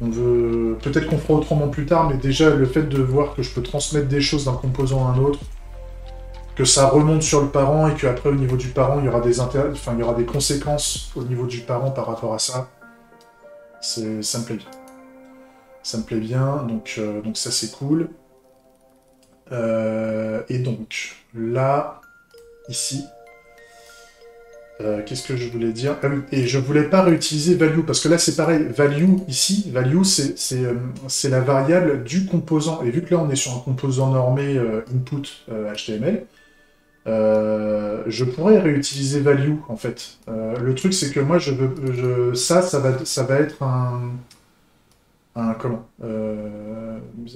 on veut... Peut-être qu'on fera autrement plus tard, mais déjà, le fait de voir que je peux transmettre des choses d'un composant à un autre, que ça remonte sur le parent, et qu'après, au niveau du parent, il y aura il y aura des conséquences au niveau du parent par rapport à ça, ça me plaît bien. Ça me plaît bien, donc ça, c'est cool. Et donc, là, ici... qu'est-ce que je voulais dire? Ah oui, et je voulais pas réutiliser value, parce que là c'est pareil, value ici, value c'est la variable du composant, et vu que là on est sur un composant normé input HTML, je pourrais réutiliser value en fait. Le truc c'est que moi ça va être comment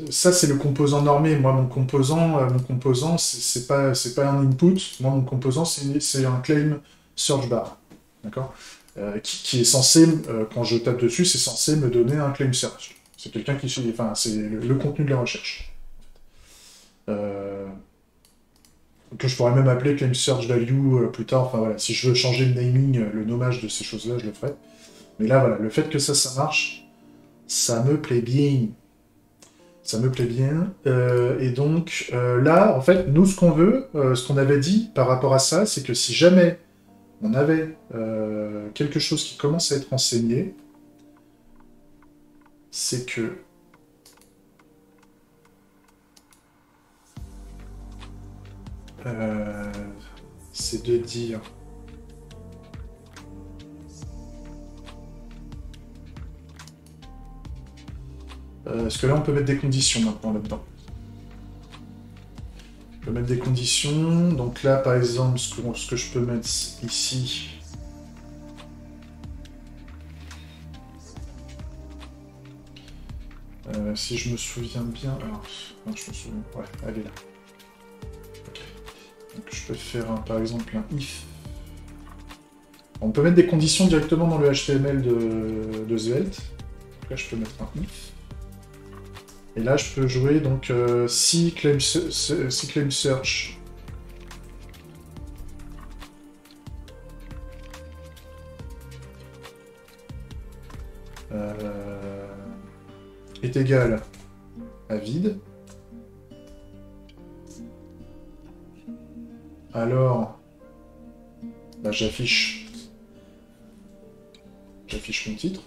ça c'est le composant normé. Moi mon composant c'est pas un input. Moi mon composant c'est un claim search bar, d'accord, qui est censé, quand je tape dessus, c'est censé me donner un claim search. C'est quelqu'un qui, enfin, c'est le contenu de la recherche. Que je pourrais même appeler claim search value plus tard. Enfin voilà, si je veux changer le naming, le nommage de ces choses-là, je le ferai. Mais là, voilà, le fait que ça marche, ça me plaît bien. Ça me plaît bien. Et donc, là, en fait, nous, ce qu'on veut, ce qu'on avait dit par rapport à ça, c'est que si jamais on avait quelque chose qui commence à être enseigné, c'est que... c'est de dire... parce que là, on peut mettre des conditions maintenant là-dedans. On peut mettre des conditions. Donc là, par exemple, ce que je peux mettre ici... si je me souviens bien... Alors, non, je me souviens... Ouais, elle est là. Okay. Donc je peux faire, par exemple, un if. On peut mettre des conditions directement dans le HTML de Svelte. Donc là, je peux mettre un if. Et là, je peux jouer, donc, si claim search est égal à vide, alors bah, j'affiche mon titre.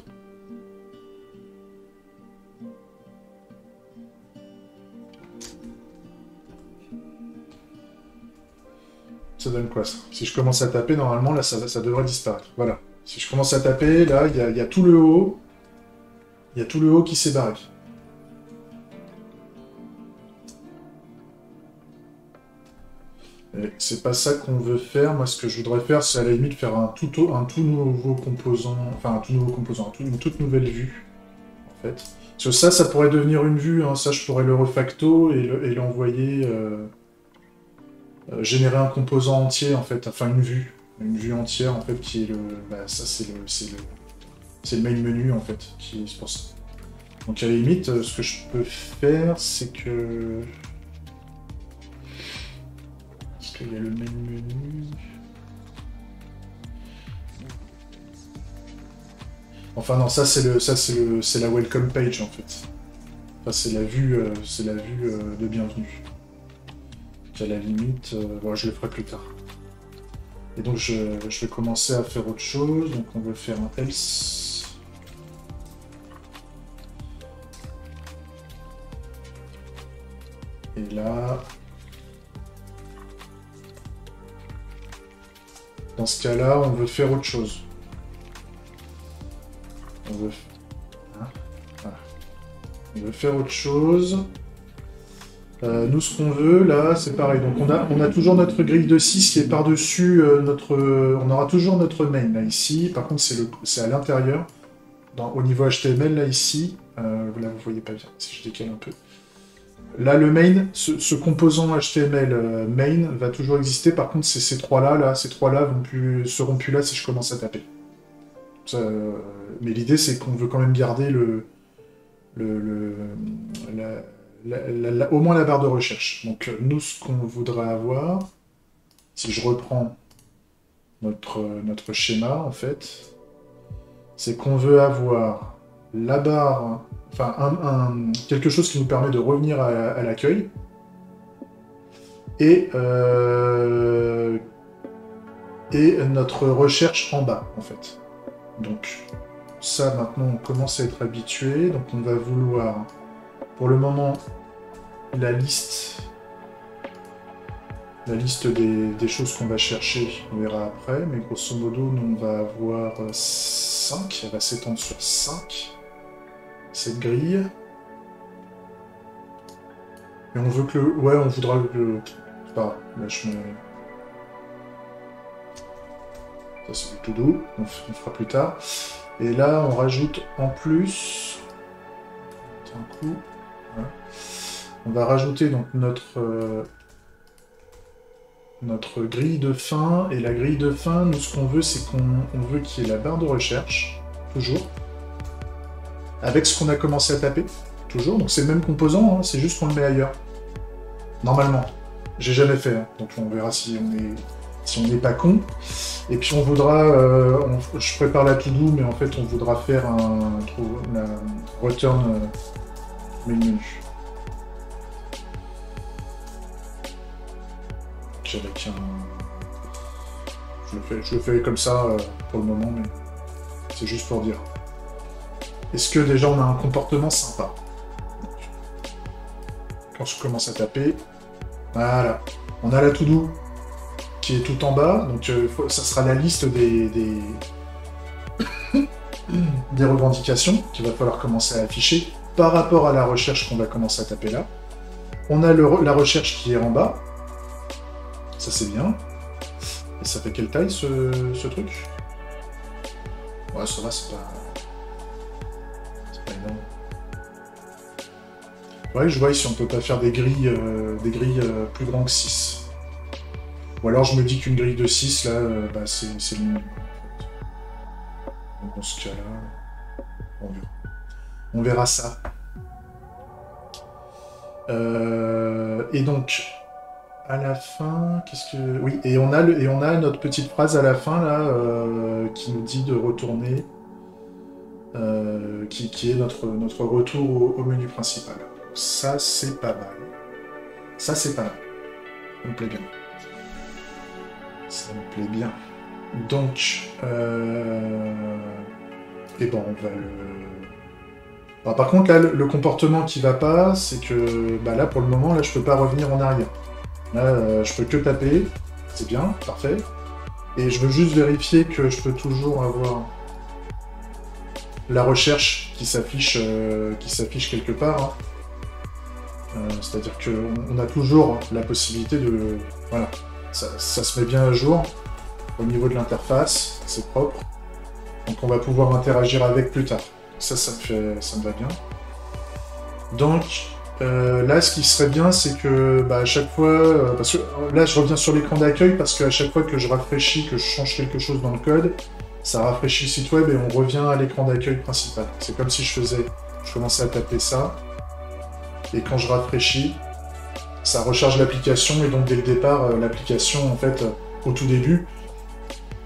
Ça donne quoi, ça? Si je commence à taper, normalement, là, ça devrait disparaître. Voilà. Si je commence à taper, là, il y a tout le haut. Il y a tout le haut qui s'est barré. Et c'est pas ça qu'on veut faire. Moi, ce que je voudrais faire, c'est à la limite faire un tout nouveau composant. Enfin, un tout nouveau composant, une toute nouvelle vue, en fait. Parce que ça pourrait devenir une vue. Hein. Ça, je pourrais le refacto et l'envoyer... générer un composant entier, en fait, enfin une vue entière, en fait, qui est le... Bah, ça, c'est le main menu, en fait, qui est pour ça. Donc, à la limite, ce que je peux faire, c'est que... Est-ce qu'il y a le main menu? Enfin, non, ça, c'est la welcome page, en fait. Enfin, c'est la vue de bienvenue. À la limite, bon, je le ferai plus tard. Et donc je vais commencer à faire autre chose. Donc on va faire un else. Et là, dans ce cas-là, on veut faire autre chose. On veut, voilà. On veut faire autre chose. Nous, ce qu'on veut, là, c'est pareil. Donc, on a toujours notre grille de 6 qui est par-dessus on aura toujours notre main, là, ici. Par contre, c'est à l'intérieur. Au niveau HTML, là, ici. Là, vous voyez pas bien, si je décale un peu. Là, le main, ce composant HTML main va toujours exister. Par contre, ces trois-là, seront plus là si je commence à taper. Mais l'idée, c'est qu'on veut quand même garder au moins la barre de recherche. Donc nous, ce qu'on voudrait avoir, si je reprends notre schéma, en fait, c'est qu'on veut avoir la barre, enfin quelque chose qui nous permet de revenir à l'accueil, et notre recherche en bas, en fait. Donc ça, maintenant, on commence à être habitué, donc on va vouloir... Pour le moment, la liste des choses qu'on va chercher, on verra après, mais grosso modo, nous, on va avoir 5, elle va s'étendre sur 5, cette grille. Et on veut que le... Ouais, on voudra que... C'est pas grave, là, je me... Ça, c'est du tout doux, on fera plus tard. Et là, on rajoute en plus... Un coup... Voilà. On va rajouter donc notre notre grille de fin. Et la grille de fin, nous, ce qu'on veut, c'est qu'on veut qu'il y ait la barre de recherche, toujours, avec ce qu'on a commencé à taper, toujours. Donc c'est le même composant, hein, c'est juste qu'on le met ailleurs. Normalement. J'ai jamais fait, hein, donc on verra si on n'est pas con. Et puis on voudra... je prépare la to-do, mais en fait on voudra faire la return menu. Avec un... Je le fais comme ça pour le moment, mais c'est juste pour dire. Est-ce que déjà on a un comportement sympa? Quand je commence à taper, voilà. On a la to-do qui est tout en bas, donc ça sera la liste des revendications qu'il va falloir commencer à afficher par rapport à la recherche qu'on va commencer à taper là. On a la recherche qui est en bas. Ça c'est bien. Et ça fait quelle taille ce truc? Ouais, ça va, c'est pas énorme. Ouais, je vois si on peut pas faire des grilles plus grandes que 6. Ou alors je me dis qu'une grille de 6, là, bah, c'est le minimum. Donc dans ce cas-là, on verra ça. Et donc... à la fin, qu'est-ce que... Oui, et on a notre petite phrase à la fin, là, qui nous dit de retourner, qui est notre retour au menu principal. Ça, c'est pas mal. Ça, c'est pas mal. Ça me plaît bien. Ça me plaît bien. Donc, et bon, on va le... Alors, par contre, là, le comportement qui va pas, c'est que, bah là, pour le moment, là, je peux pas revenir en arrière. Là, je peux que taper, c'est bien, parfait. Et je veux juste vérifier que je peux toujours avoir la recherche qui s'affiche quelque part. Hein. C'est-à-dire qu'on a toujours la possibilité de... Voilà, ça se met bien à jour au niveau de l'interface, c'est propre. Donc on va pouvoir interagir avec plus tard. Ça me va bien. Donc... là, ce qui serait bien, c'est que à chaque fois... parce que là, je reviens sur l'écran d'accueil, parce qu'à chaque fois que je rafraîchis, que je change quelque chose dans le code, ça rafraîchit le site web et on revient à l'écran d'accueil principal. C'est comme si je commençais à taper ça, et quand je rafraîchis, ça recharge l'application, et donc dès le départ, l'application, en fait, au tout début,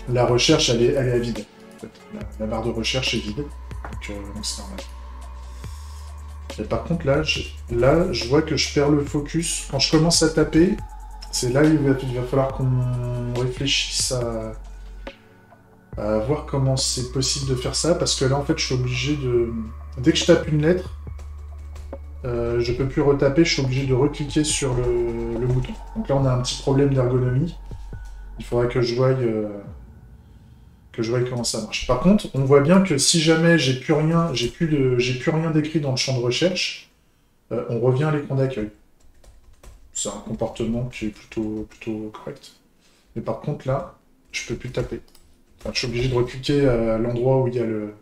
la recherche, elle est vide. En fait. La barre de recherche est vide, donc c'est normal. Et par contre, là, je vois que je perds le focus. Quand je commence à taper, c'est là où il va falloir qu'on réfléchisse à voir comment c'est possible de faire ça, parce que là, en fait, je suis obligé de... Dès que je tape une lettre, je peux plus retaper, je suis obligé de recliquer sur le bouton. Donc là, on a un petit problème d'ergonomie. Il faudrait que je voie comment ça marche. Par contre, on voit bien que si jamais j'ai plus rien d'écrit dans le champ de recherche, on revient à l'écran d'accueil. C'est un comportement qui est plutôt correct. Mais par contre, là, je peux plus taper. Enfin, je suis obligé de recliquer à l'endroit où il y a le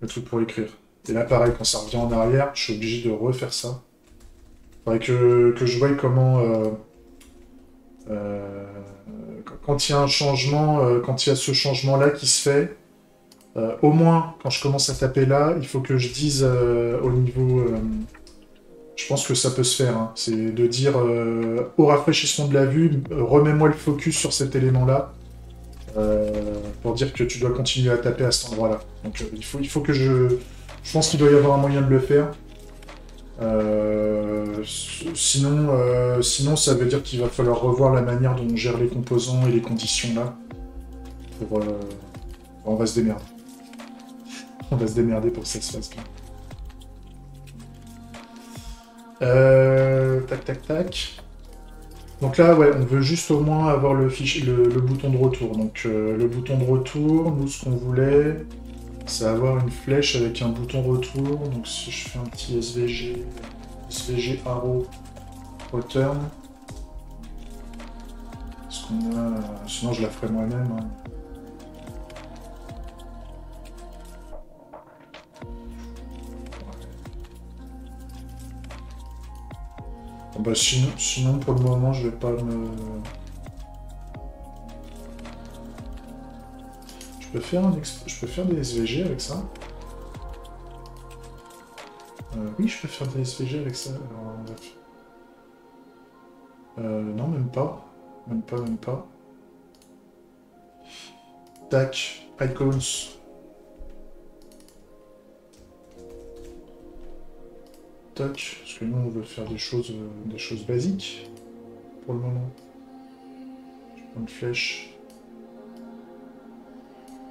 truc pour écrire. Et là, pareil, quand ça revient en arrière, je suis obligé de refaire ça. Il faudrait que je voie comment... quand il y a un changement, quand il y a ce changement-là qui se fait, au moins, quand je commence à taper là, il faut que je dise au niveau... je pense que ça peut se faire, hein, c'est de dire au rafraîchissement de la vue, remets-moi le focus sur cet élément-là, pour dire que tu dois continuer à taper à cet endroit-là. Donc il faut que je... Je pense qu'il doit y avoir un moyen de le faire. Sinon, ça veut dire qu'il va falloir revoir la manière dont on gère les composants et les conditions là. On va se démerder. On va se démerder pour que ça se fasse bien. Tac. Donc là, ouais, on veut juste au moins avoir le bouton de retour. Donc le bouton de retour, nous, ce qu'on voulait, c'est avoir une flèche avec un bouton retour. Donc si je fais un petit SVG arrow return. Parce qu'on a... Sinon je la ferai moi-même. Hein. Bon, bah, sinon pour le moment je vais pas me... Je peux faire des SVG avec ça. Oui, je peux faire des SVG avec ça. Alors, non, même pas. Même pas, même pas. Tac, icons. Tac, parce que nous on veut faire des choses basiques pour le moment. Je prends une flèche.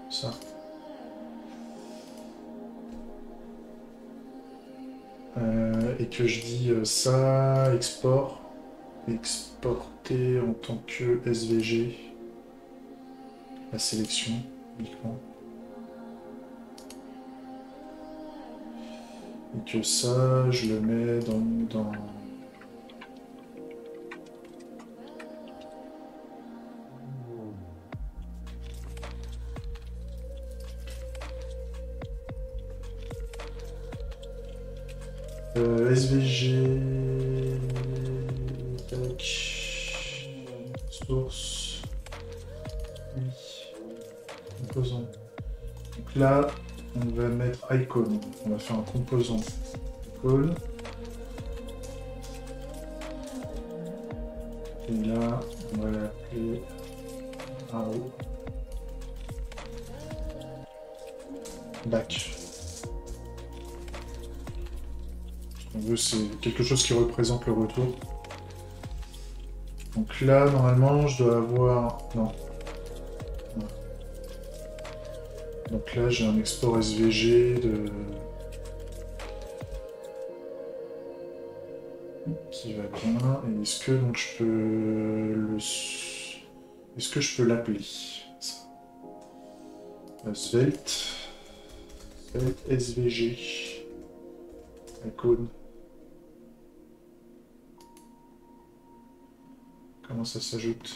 Ça. Et que je dis ça, export. Exporter en tant que SVG. La sélection uniquement. Et que ça, je le mets dans... SVG... Tac... Source... Oui... Composant. Donc là, on va mettre icon. On va faire un composant. Icon. Et là, on va l'appeler arrow. Back. On veut, c'est quelque chose qui représente le retour. Donc là, normalement, je dois avoir... Non. Donc là, j'ai un export SVG de... qui va bien. Et est-ce que donc je peux le... Est-ce que je peux l'appeler Svelte. Svelte SVG. Icon. Comment ça s'ajoute?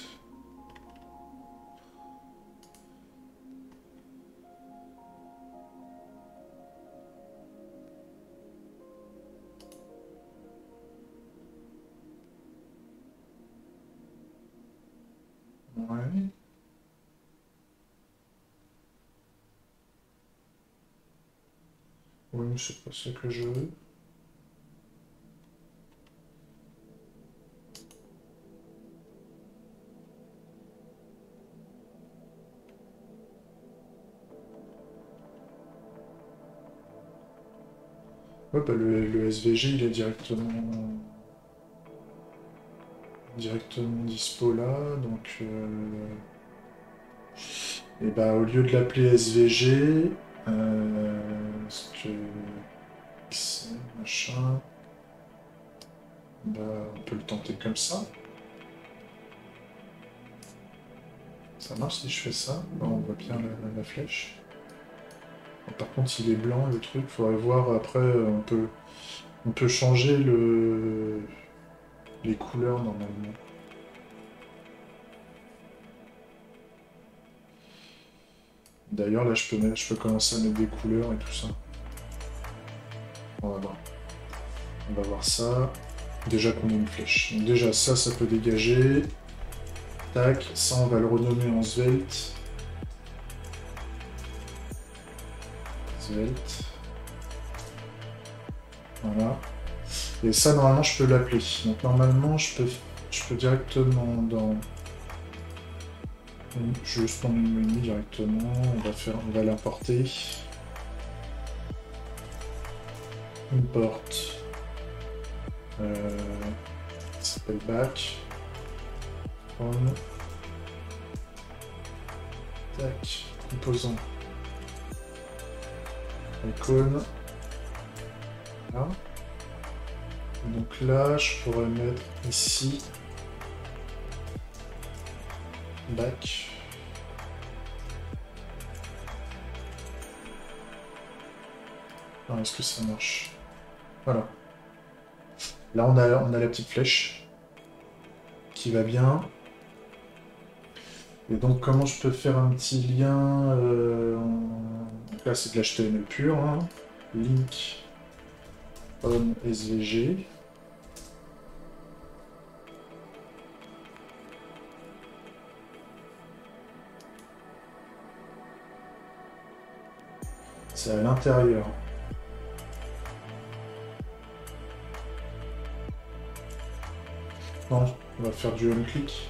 Ouais. Oui, mais c'est pas ça que je veux. Ouais, bah le SVG, il est directement dispo là, donc... Et bah au lieu de l'appeler SVG, ce que... c'est machin... Bah on peut le tenter comme ça. Ça marche si je fais ça? Bah, on voit bien la flèche. Par contre, s'il est blanc, le truc, faudrait voir après, on peut changer les couleurs normalement. D'ailleurs, là, je peux commencer à mettre des couleurs et tout ça. On va voir. On va voir ça. Déjà qu'on a une flèche. Donc déjà, ça peut dégager. Tac, ça, on va le renommer en Svelte. Svelte. Voilà. Et ça, normalement, je peux l'appeler. Donc normalement, je peux directement dans... Juste dans le menu directement, on va l'importer. Import. Ça s'appelle back. On. Tac. Composant. Icon. Là. Donc là, je pourrais mettre ici. Back. Alors, est-ce que ça marche? Voilà. Là, on a la petite flèche qui va bien. Et donc, comment je peux faire un petit lien Donc là, c'est de l'HTML pur. Hein. Link on SVG. C'est à l'intérieur. Non, on va faire du on-click.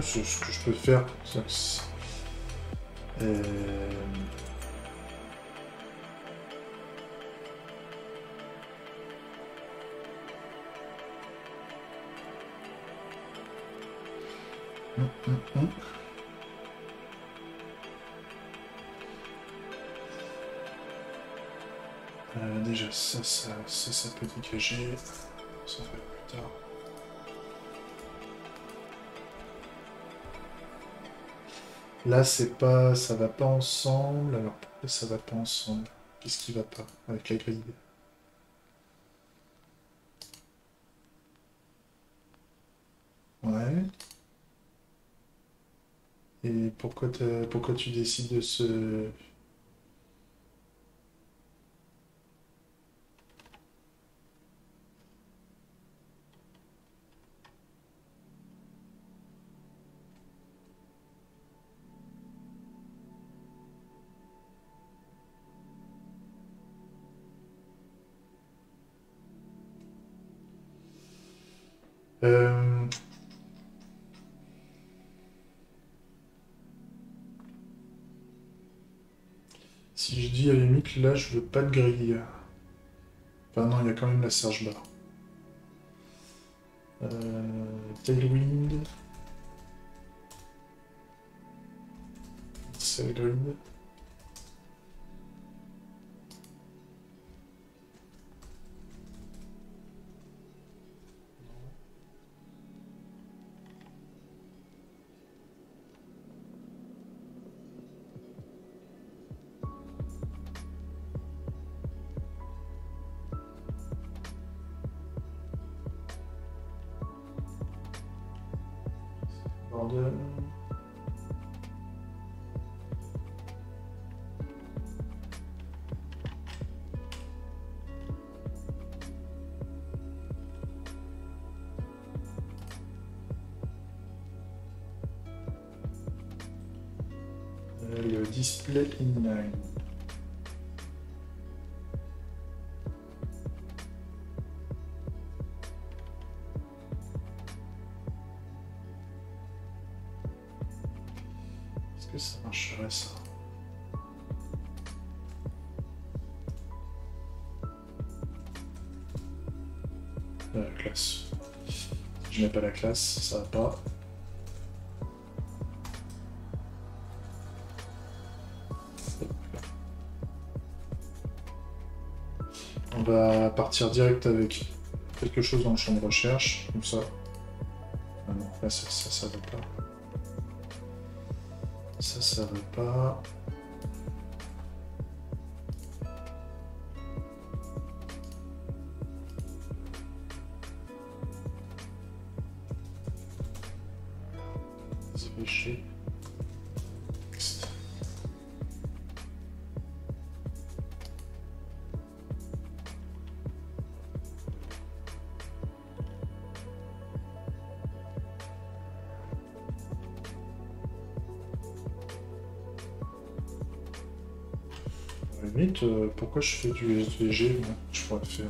Ce que je peux faire, euh, déjà, ça peut dégager. Ça va plus tard. Là, c'est pas, ça va pas ensemble. Alors pourquoi ça va pas ensemble? Qu'est-ce qui va pas avec la grille? Ouais. Et pourquoi tu décides de se... Euh, Si je dis à la limite, là, je veux pas de grille. Enfin non, il y a quand même la Serge Bar. Tailwind. Sailwind. Bordel. Le display inline. Est-ce que ça marcherait ça? La classe. Si je mets pas la classe, ça va pas. On va partir direct avec quelque chose dans le champ de recherche, comme ça. Ah non, là ça va pas. Ça va pas. Switcher. Next. À la limite, pourquoi je fais du SVG? Moi, je pourrais faire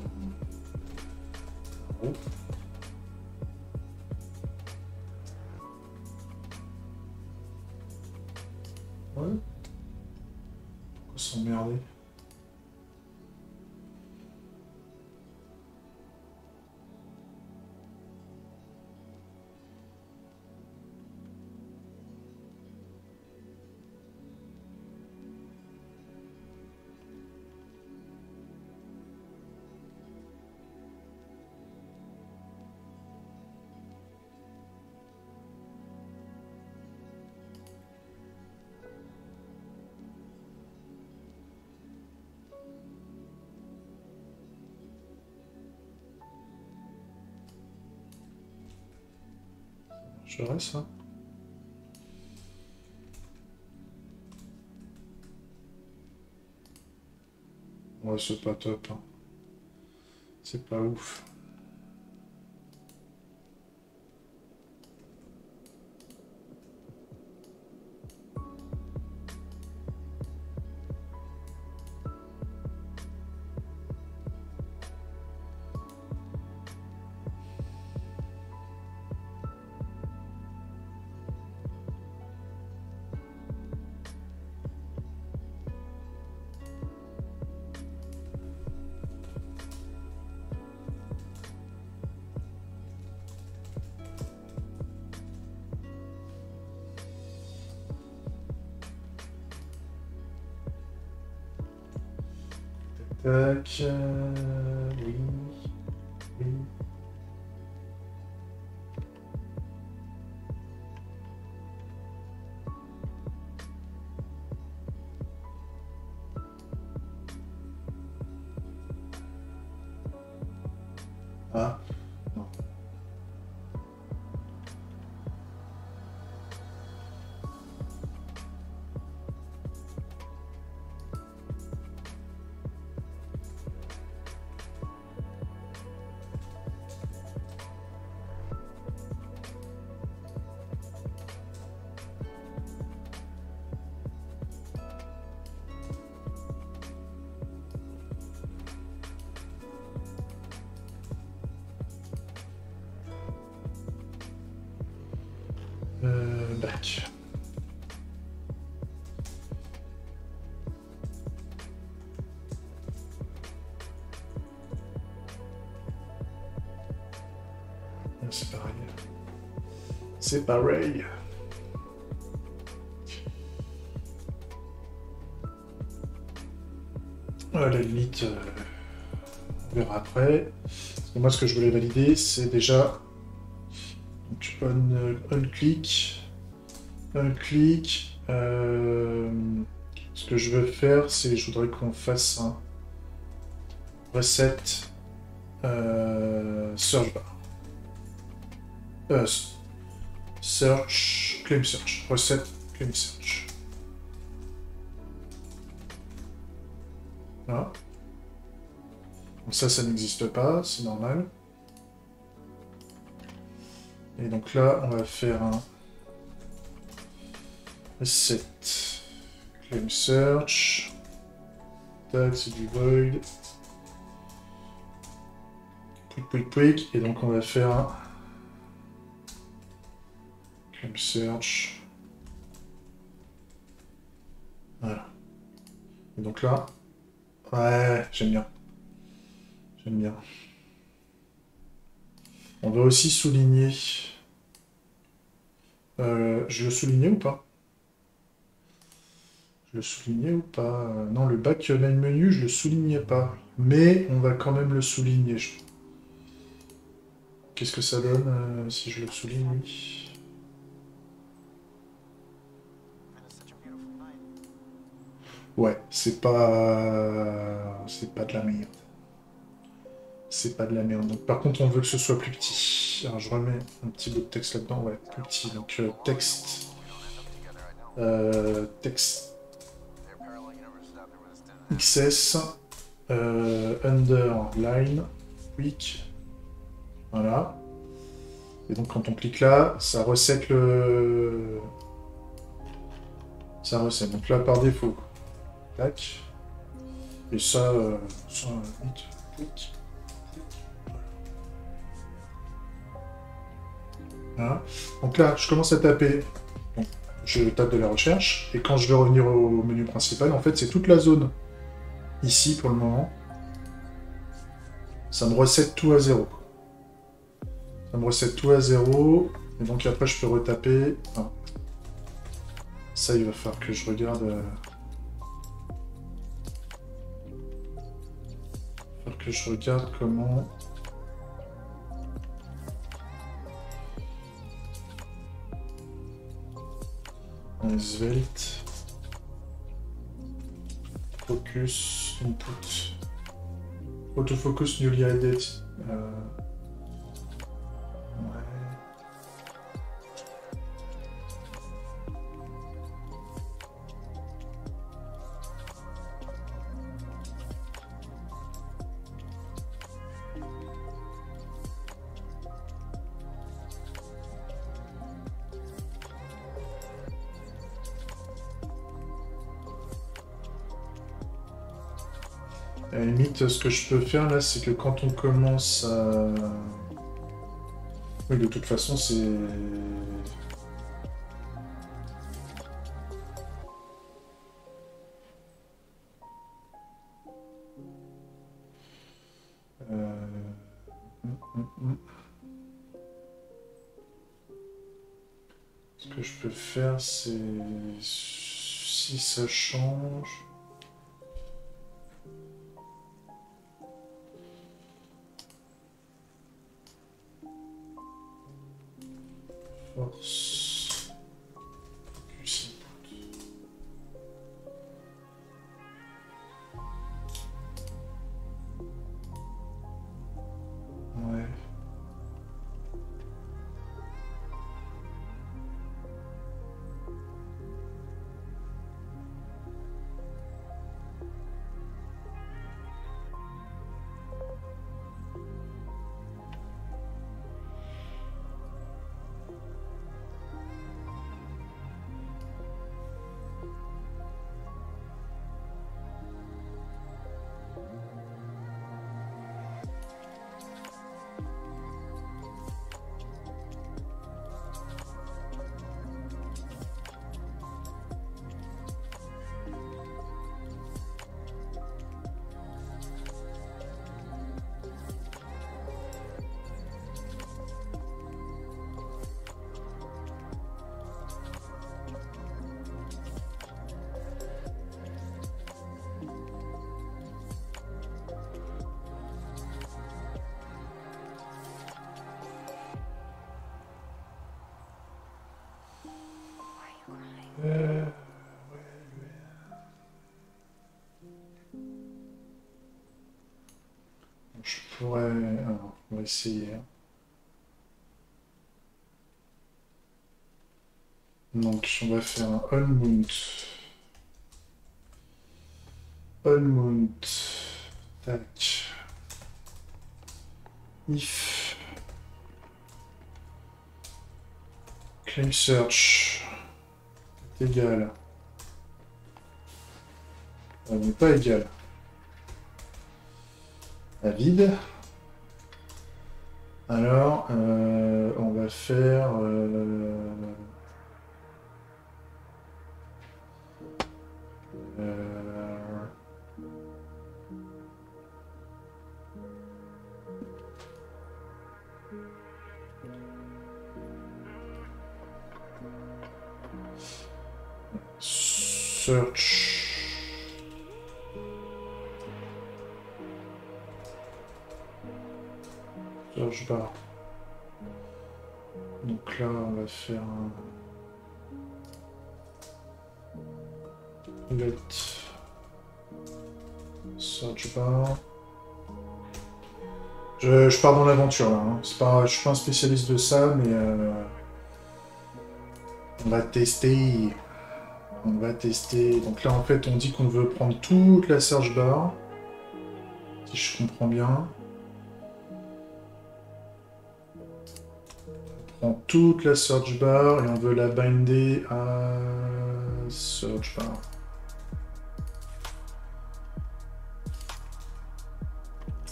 en haut. Ouais. Pourquoi s'emmerder? Je reste ça. Ouais, c'est pas top, hein. C'est pas ouf. Tac, oui, oui. Ah, non. Back. C'est pareil. C'est pareil. À la limite, on verra après. Et moi, ce que je voulais valider, c'est déjà donc, un clic. Ce que je veux faire, c'est je voudrais qu'on fasse un recette search bar. Search, claim search. Recette, claim search. Voilà. Donc ça n'existe pas, c'est normal. Et donc là, on va faire un recette, claim search. Tac, c'est du void. Quick. Et donc on va faire un claim search. Voilà. Et donc là, ouais, j'aime bien. J'aime bien. On va aussi souligner. Je le soulignais ou pas? Je le soulignais ou pas? Non, le back main menu, je le soulignais pas. Mais on va quand même le souligner. Qu'est-ce que ça donne si je le souligne, lui? Ouais, c'est pas... C'est pas de la merde. C'est pas de la merde. Donc, par contre, on veut que ce soit plus petit. Alors, je remets un petit bout de texte là-dedans. Ouais, plus petit. Donc, texte. Texte. XS. Underline. Quick. Voilà. Et donc, quand on clique là, ça recette le... Ça recette. Donc là, par défaut. Tac. Et ça, vite. Quick. Voilà. Donc là, je commence à taper. Bon, je tape de la recherche. Et quand je vais revenir au menu principal, en fait, c'est toute la zone. Ici, pour le moment. Ça me recette tout à zéro. Ça me recette tout à zéro. Et donc après, je peux retaper. Ah. Ça, il va falloir que je regarde... Il va falloir que je regarde comment... Svelte. Focus, input. Autofocus newly added. Ouais. À la limite, ce que je peux faire là, c'est que quand on commence à... Oui, de toute façon, c'est... Ce que je peux faire, c'est... Si ça change... Force... Focus input. Ouais. Je pourrais... Alors, on va essayer. Donc, on va faire un on-mount. On-mount. Tac. If. Claim search. Est égal. N'est pas égal. À vide. Alors, on va faire... search. Search bar. Donc là, on va faire un let search bar. Je pars dans l'aventure là. Hein. C'est pas, je suis pas un spécialiste de ça, mais on va tester. On va tester. Donc là, en fait, on dit qu'on veut prendre toute la search bar. Si je comprends bien. On prend toute la search bar et on veut la binder à search bar.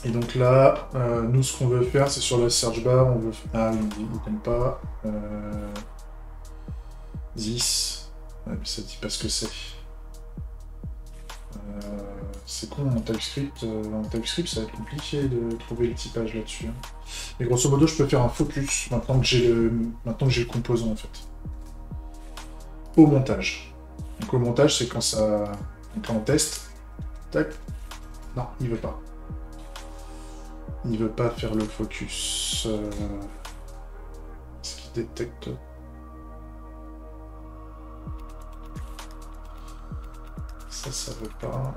Et donc là, nous, ce qu'on veut faire, c'est sur la search bar, on veut... Ah oui, il n'aime pas. 10. Ouais, mais ça dit pas ce que c'est. C'est con, en TypeScript, ça va être compliqué de trouver le typage là-dessus. Hein. Mais grosso modo, je peux faire un focus maintenant que j'ai le composant en fait. Au montage. Donc au montage, c'est quand ça... Donc là, on teste. Tac. Non, il veut pas. Il veut pas faire le focus. Est-ce qu'il détecte? Ça veut pas.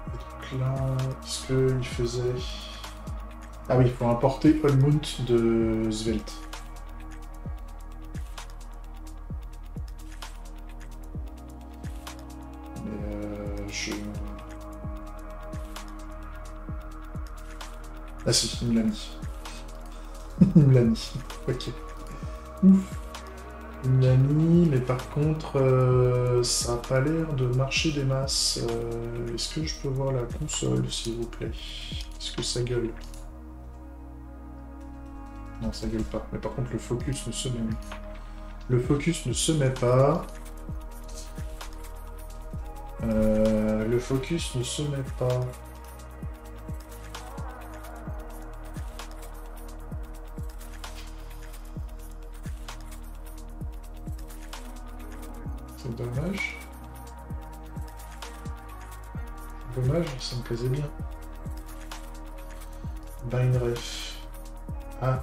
Et donc là, est-ce qu'il faisait... Ah oui, il faut importer on-mount de Svelte. Mais je... Ah si, il me l'a mis. Il me l'a mis. Ok. Ouf. Il me l'a mis, mais par contre, ça n'a pas l'air de marcher des masses. Est-ce que je peux voir la console, s'il vous plaît? Est-ce que ça gueule? Non, ça gueule pas. Mais par contre, le focus ne se met pas. Le focus ne se met pas. Le focus ne se met pas. C'est dommage. Dommage, ça me plaisait bien. Binref. Ah.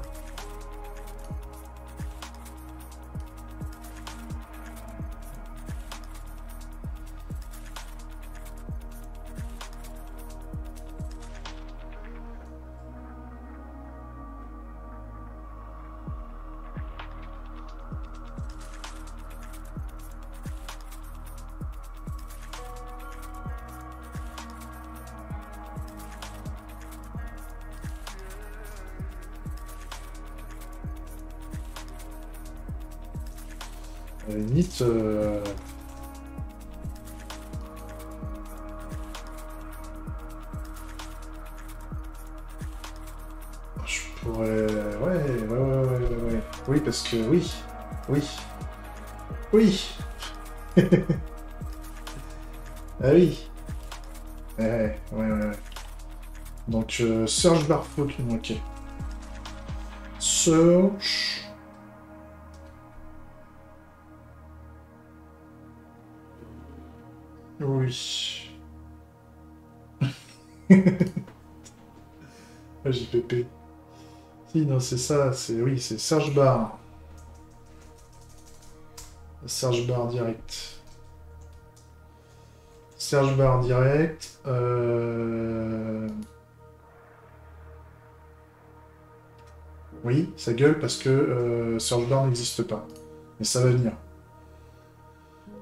À la limite, je pourrais... Ouais. Oui, parce que... Oui. Ah oui. Ouais. Donc, search bar focus, ok. Search... Oui. Ah, JPP. Si, non, c'est ça, c'est... Oui, c'est search bar. Search bar direct. Search bar direct. Oui, ça gueule parce que search bar n'existe pas. Mais ça va venir.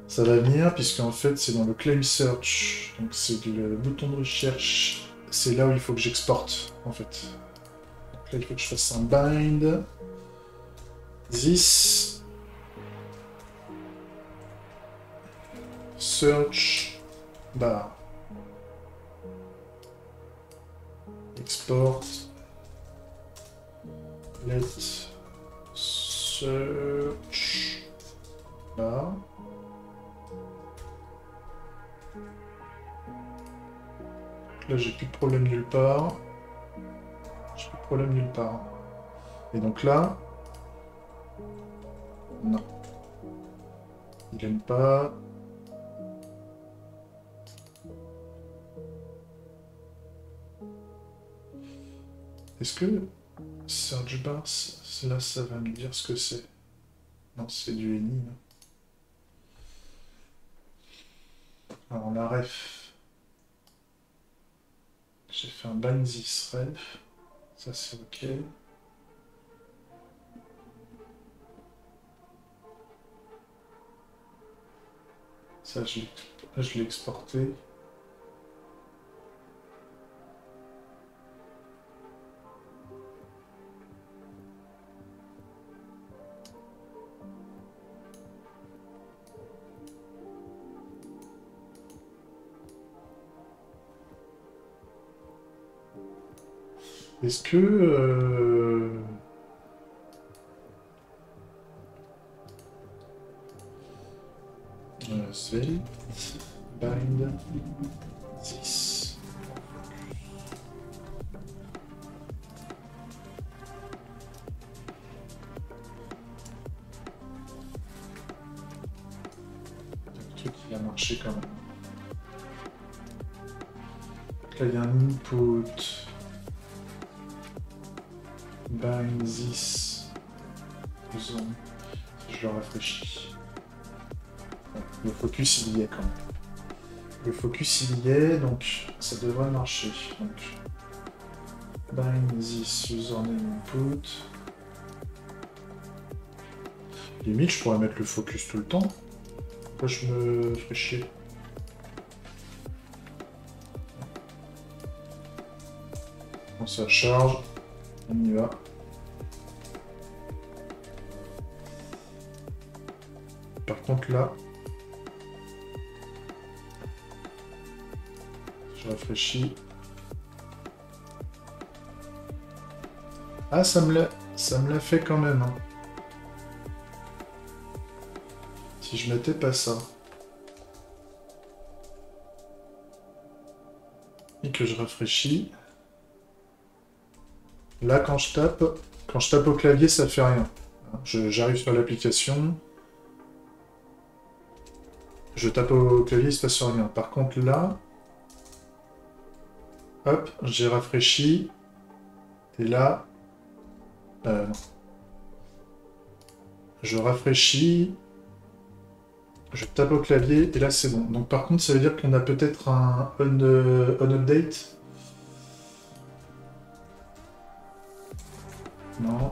Ça va venir puisqu'en fait c'est dans le claim search. Donc c'est le bouton de recherche. C'est là où il faut que j'exporte en fait. Donc là il faut que je fasse un bind. This. Search bar. Export. Let search bar. Là, j'ai plus de problème nulle part. Et donc là... Non. Il aime pas. Est-ce que... Search bar, là, ça va me dire ce que c'est. Non, c'est du ENI. Alors, la ref... J'ai fait un bind this ref. Ça, c'est OK. Ça, je l'ai exporté. Est-ce que... Svelte, bind, this. Le truc qui a marché quand même. Donc là, il y a un input. Bind this. Zone. Je le rafraîchis. Le focus il y est quand même. Le focus il y est, donc ça devrait marcher. Donc bind this username input. Limite je pourrais mettre le focus tout le temps. Pourquoi je me ferais chier? Bon, ça charge, on y va. contre là, je rafraîchis. Ah, ça me l'a fait quand même. Hein. Si je mettais pas ça. Et que je rafraîchis. Là, quand je tape au clavier, ça fait rien. J'arrive sur l'application. Je tape au clavier, il se passe rien. Par contre, là, hop, j'ai rafraîchi. Et là, non. Je rafraîchis. Je tape au clavier et là c'est bon. Donc par contre ça veut dire qu'on a peut-être un on update. Non.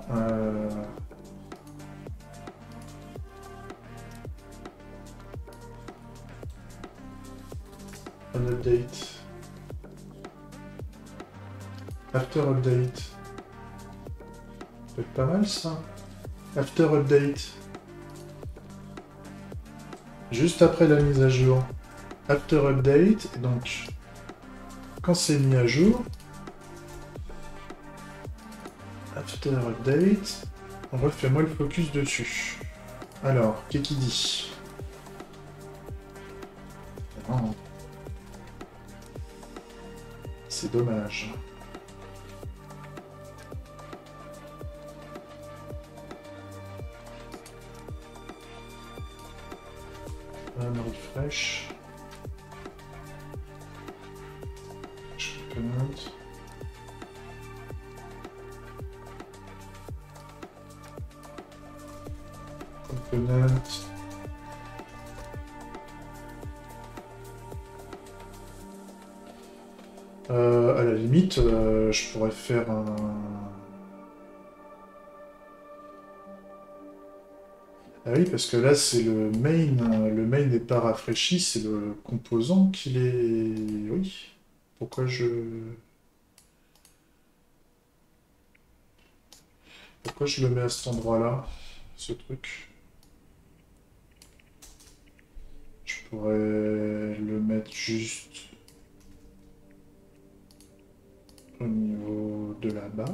On update. After update. Ça peut être pas mal ça. After update. Juste après la mise à jour. After update. Et donc quand c'est mis à jour. After update. Refais-moi le focus dessus. Alors, qu'est-ce qu'il dit? Oh. C'est dommage. Un refresh. Component. Component. À la limite, je pourrais faire un... Ah oui, parce que là, c'est le main. Le main n'est pas rafraîchi, c'est le composant qui est... Oui. Pourquoi je... Pourquoi je le mets à cet endroit-là, ce truc? Je pourrais le mettre juste au niveau de la barre.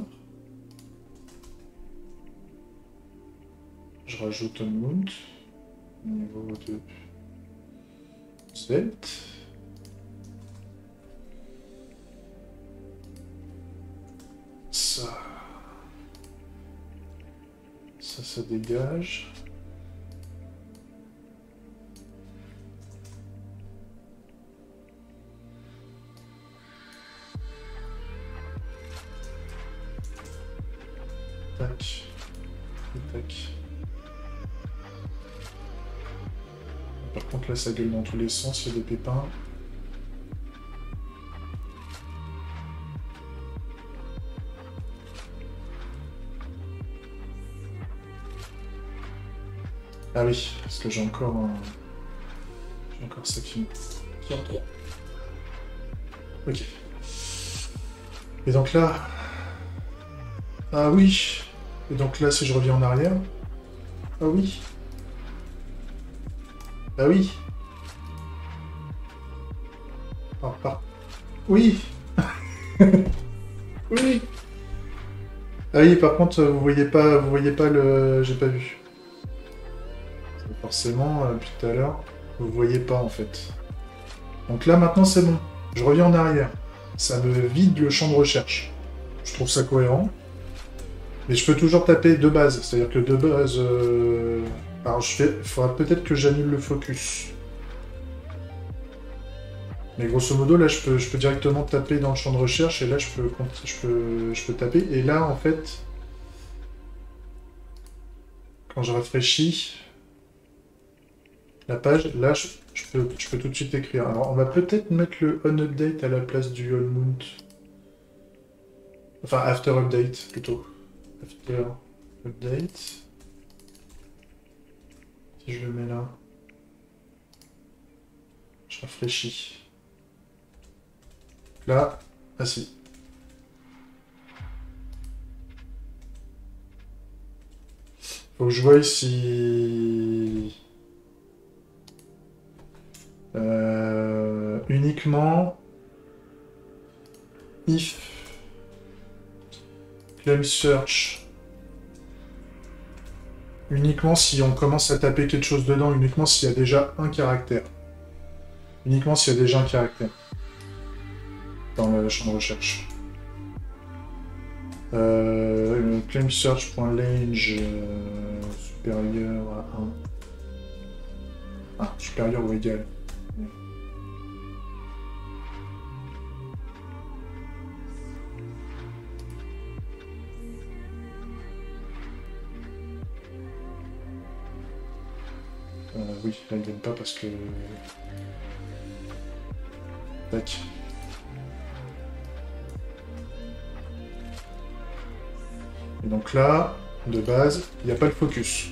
Je rajoute un mount au niveau de Z. Ça dégage. Tac. Et tac. Par contre là ça gueule dans tous les sens, il y a des pépins. Ah oui, parce que j'ai encore ça qui en trop. Ok. Et donc là... Ah oui. Et donc là, si je reviens en arrière... Ah oui. Ah oui. Oui. Oui. Ah oui, par contre, vous voyez pas le... J'ai pas vu. Forcément, depuis tout à l'heure, vous voyez pas en fait. Donc là, maintenant, c'est bon. Je reviens en arrière. Ça me vide le champ de recherche. Je trouve ça cohérent. Mais je peux toujours taper de base. C'est-à-dire que de base... Alors, il faudra peut-être que j'annule le focus. Mais grosso modo, là, je peux directement taper dans le champ de recherche. Et là, je peux taper. Et là, en fait... Quand je rafraîchis... La page, là, je peux tout de suite écrire. Alors, on va peut-être mettre le on-update à la place du on-mount. Enfin, after-update, plutôt. After-update. Si je le mets là. Je rafraîchis. Là, ah si. Faut que je voie si... Uniquement if claim search. Uniquement si on commence à taper quelque chose dedans, uniquement s'il y a déjà un caractère. Uniquement s'il y a déjà un caractère dans le champ de recherche. Claim search.range supérieur à 1. Ah, supérieur ou égal. Oui, là ils viennent pas parce que... Tac. Et donc là, de base, il n'y a pas le focus.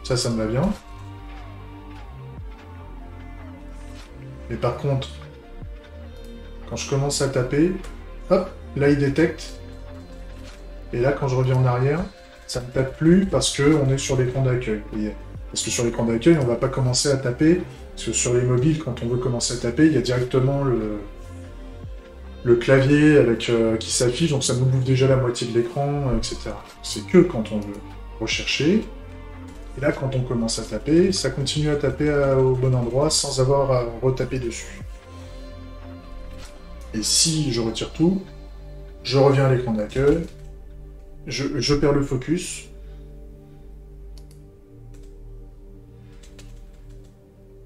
Ça me va bien. Mais par contre, quand je commence à taper, hop, là il détecte. Et là, quand je reviens en arrière, ça ne tape plus parce qu'on est sur l'écran d'accueil. Parce que sur l'écran d'accueil, on ne va pas commencer à taper. Parce que sur les mobiles, quand on veut commencer à taper, il y a directement le clavier avec, qui s'affiche, donc ça nous bouffe déjà la moitié de l'écran, etc. C'est que quand on veut rechercher. Et là, quand on commence à taper, ça continue à taper au bon endroit sans avoir à retaper dessus. Et si je retire tout, je reviens à l'écran d'accueil, je perds le focus.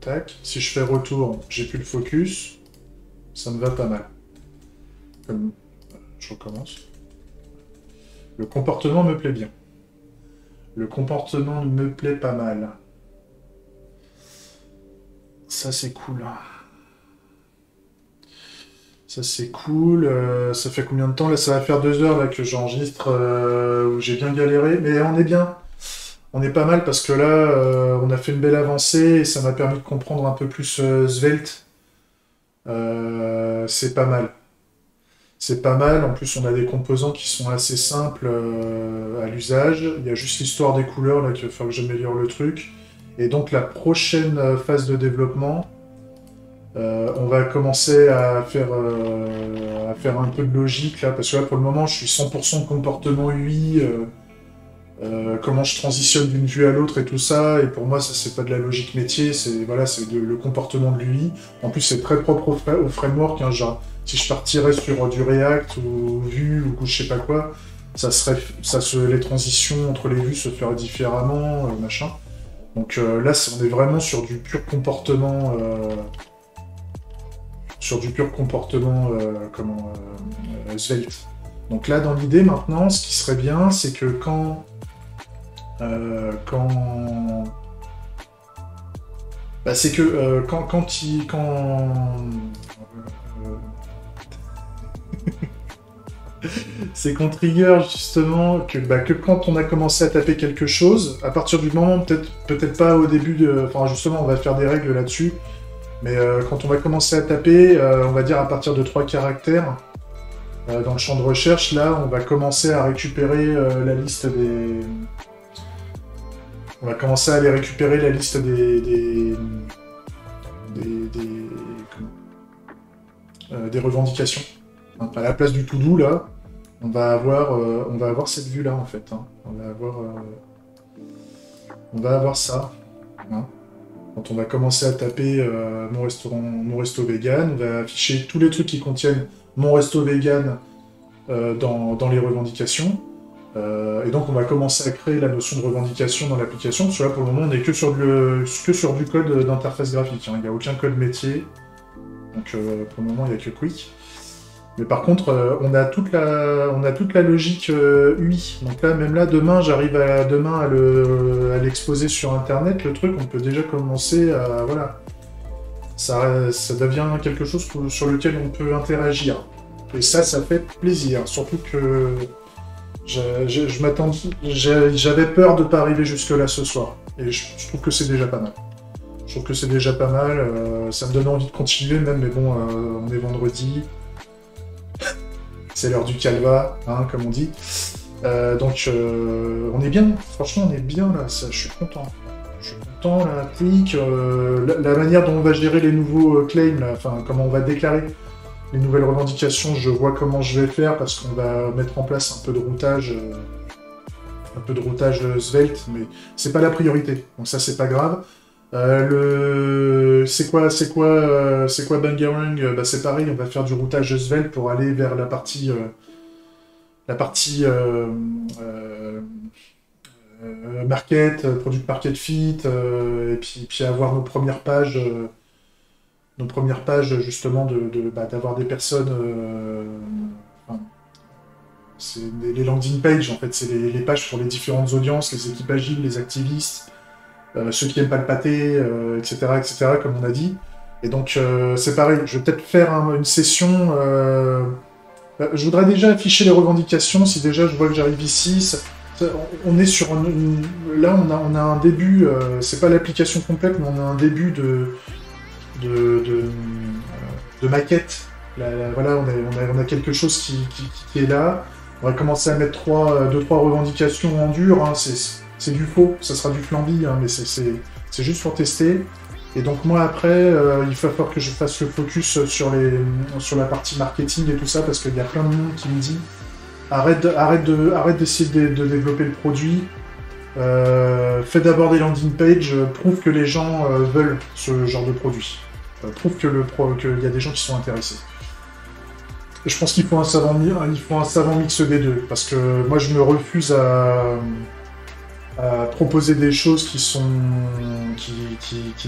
Tac. Si je fais retour, j'ai plus le focus. Ça me va pas mal. Je recommence. Le comportement me plaît bien. Le comportement me plaît pas mal. Ça, c'est cool. Ça, c'est cool. Ça fait combien de temps? Là, ça va faire 2 heures là, que j'enregistre, où j'ai bien galéré. Mais on est bien. On est pas mal parce que là, on a fait une belle avancée et ça m'a permis de comprendre un peu plus Svelte. C'est pas mal. C'est pas mal. En plus, on a des composants qui sont assez simples à l'usage. Il y a juste l'histoire des couleurs là qu'il va falloir que j'améliore le truc. Et donc, la prochaine phase de développement, on va commencer à faire un peu de logique là, parce que là, pour le moment, je suis 100% comportement UI. Comment je transitionne d'une vue à l'autre et tout ça, et pour moi ça c'est pas de la logique métier, c'est voilà, c'est le comportement de l'UI. En plus c'est très propre au framework, hein, genre si je partirais sur du React ou Vue ou je sais pas quoi, les transitions entre les vues se feraient différemment, machin. Donc là on est vraiment sur du pur comportement Svelte. Donc là dans l'idée maintenant, ce qui serait bien, c'est que c'est qu'on trigger justement que quand on a commencé à taper quelque chose, à partir du moment, peut-être pas au début de... Enfin justement, on va faire des règles là-dessus, mais quand on va commencer à taper, on va dire à partir de 3 caractères, dans le champ de recherche, là, on va commencer à récupérer la liste des... On va commencer à aller récupérer la liste des revendications. À la place du to-do, là, on va avoir cette vue-là, en fait. Hein. On va avoir ça. Hein. Quand on va commencer à taper mon resto vegan, on va afficher tous les trucs qui contiennent mon resto vegan dans les revendications. Et donc on va commencer à créer la notion de revendication dans l'application, parce que là pour le moment on n'est que sur du code d'interface graphique, hein. Il n'y a aucun code métier, donc pour le moment il n'y a que Quick. Mais par contre on a toute la logique UI, donc là même là demain j'arrive à l'exposer sur internet, le truc on peut déjà commencer à... Voilà. Ça devient quelque chose sur lequel on peut interagir. Et ça fait plaisir, surtout que... J'avais peur de ne pas arriver jusque-là ce soir. Et je trouve que c'est déjà pas mal. Ça me donne envie de continuer même, mais bon, on est vendredi. C'est l'heure du calva, hein, comme on dit. Donc, on est bien. Franchement, on est bien là. Ça, je suis content. temps, là, clic, la manière dont on va gérer les nouveaux claims, là, enfin, comment on va déclarer les nouvelles revendications, je vois comment je vais faire, parce qu'on va mettre en place un peu de routage svelte, mais c'est pas la priorité, donc ça c'est pas grave. C'est quoi Bangarang? Bah, c'est pareil, on va faire du routage svelte pour aller vers la partie market, product market fit, et puis avoir nos premières pages justement d'avoir des personnes. Enfin, c'est les landing pages en fait, c'est les pages pour les différentes audiences, les équipes agiles, les activistes, ceux qui aiment pas le pâté, etc., comme on a dit. Et donc c'est pareil, je vais peut-être faire une session. Je voudrais déjà afficher les revendications, si déjà je vois que j'arrive ici. On est sur là, on a un début, c'est pas l'application complète, mais on a un début de, de, de maquette. Voilà, on a quelque chose qui est là. On va commencer à mettre 2-3 revendications en dur. Hein. C'est du faux, ça sera du flamby, hein, mais c'est juste pour tester. Et donc moi après, il va falloir que je fasse le focus sur la partie marketing et tout ça, parce qu'il y a plein de monde qui me dit arrête d'essayer de développer le produit, fais d'abord des landing pages, prouve que les gens veulent ce genre de produit, prouve qu'il y a des gens qui sont intéressés. Et je pense qu'il faut un savant mix des deux, parce que moi je me refuse à proposer des choses qui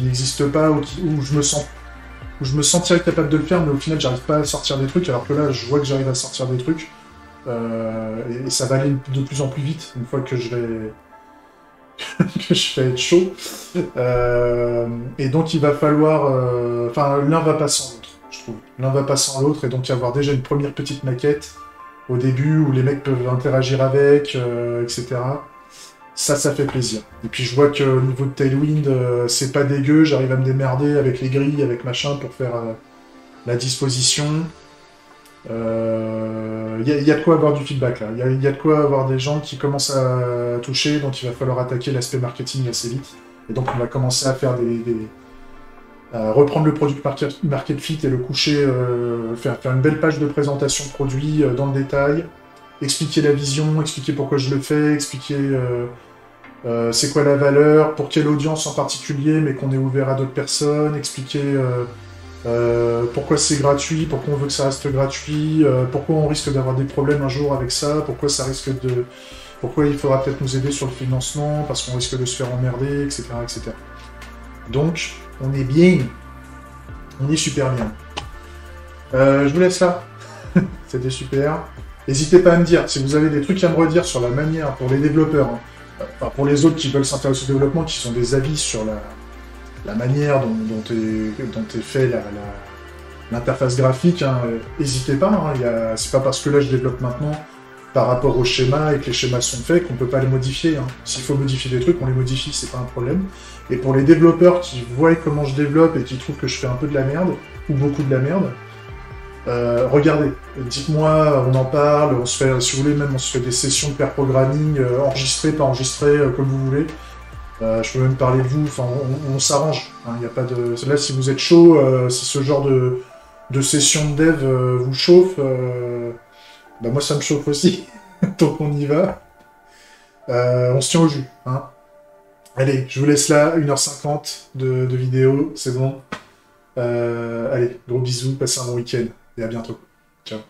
n'existent pas, où je me sentirais capable de le faire, mais au final j'arrive pas à sortir des trucs, alors que là je vois que j'arrive à sortir des trucs, et ça va aller de plus en plus vite une fois que je vais être chaud. Et donc il va falloir, enfin l'un va pas sans l'autre, je trouve. L'un va pas sans l'autre, et donc avoir déjà une première petite maquette au début où les mecs peuvent interagir avec, etc. Ça fait plaisir. Et puis je vois qu'au niveau de Tailwind, c'est pas dégueu, j'arrive à me démerder avec les grilles, avec machin pour faire la disposition. Il y a de quoi avoir du feedback là. Il y a de quoi avoir des gens qui commencent à toucher, donc il va falloir attaquer l'aspect marketing assez vite. Et donc on va commencer à faire reprendre le product market fit et le coucher, faire une belle page de présentation de produit dans le détail, expliquer la vision, expliquer pourquoi je le fais, expliquer c'est quoi la valeur, pour quelle audience en particulier, mais qu'on est ouvert à d'autres personnes, expliquer pourquoi c'est gratuit, pourquoi on veut que ça reste gratuit, pourquoi on risque d'avoir des problèmes un jour avec ça, pourquoi il faudra peut-être nous aider sur le financement, parce qu'on risque de se faire emmerder, etc., etc. Donc, on est bien. On est super bien. Je vous laisse là. C'était super. N'hésitez pas à me dire, si vous avez des trucs à me redire sur la manière, pour les développeurs, hein, enfin pour les autres qui veulent s'intéresser au développement, qui ont des avis sur la manière dont est fait l'interface graphique, hein, n'hésitez pas. Hein, c'est pas parce que là je développe maintenant par rapport au schéma et que les schémas sont faits qu'on peut pas les modifier. Hein. S'il faut modifier des trucs, on les modifie, c'est pas un problème. Et pour les développeurs qui voient comment je développe et qui trouvent que je fais un peu de la merde, ou beaucoup de la merde, regardez, dites-moi, on en parle, on se fait, si vous voulez, même on se fait des sessions de pair programming, enregistrées, pas enregistrées, comme vous voulez. Je peux même parler de vous, enfin, on s'arrange. Hein, y a pas de... Là, si vous êtes chaud, si ce genre de session de dev vous chauffe, bah moi ça me chauffe aussi. Donc on y va. On se tient au jus. Hein. Allez, je vous laisse là, 1h50 de vidéo, c'est bon. Allez, gros bisous, passez un bon week-end et à bientôt. Ciao.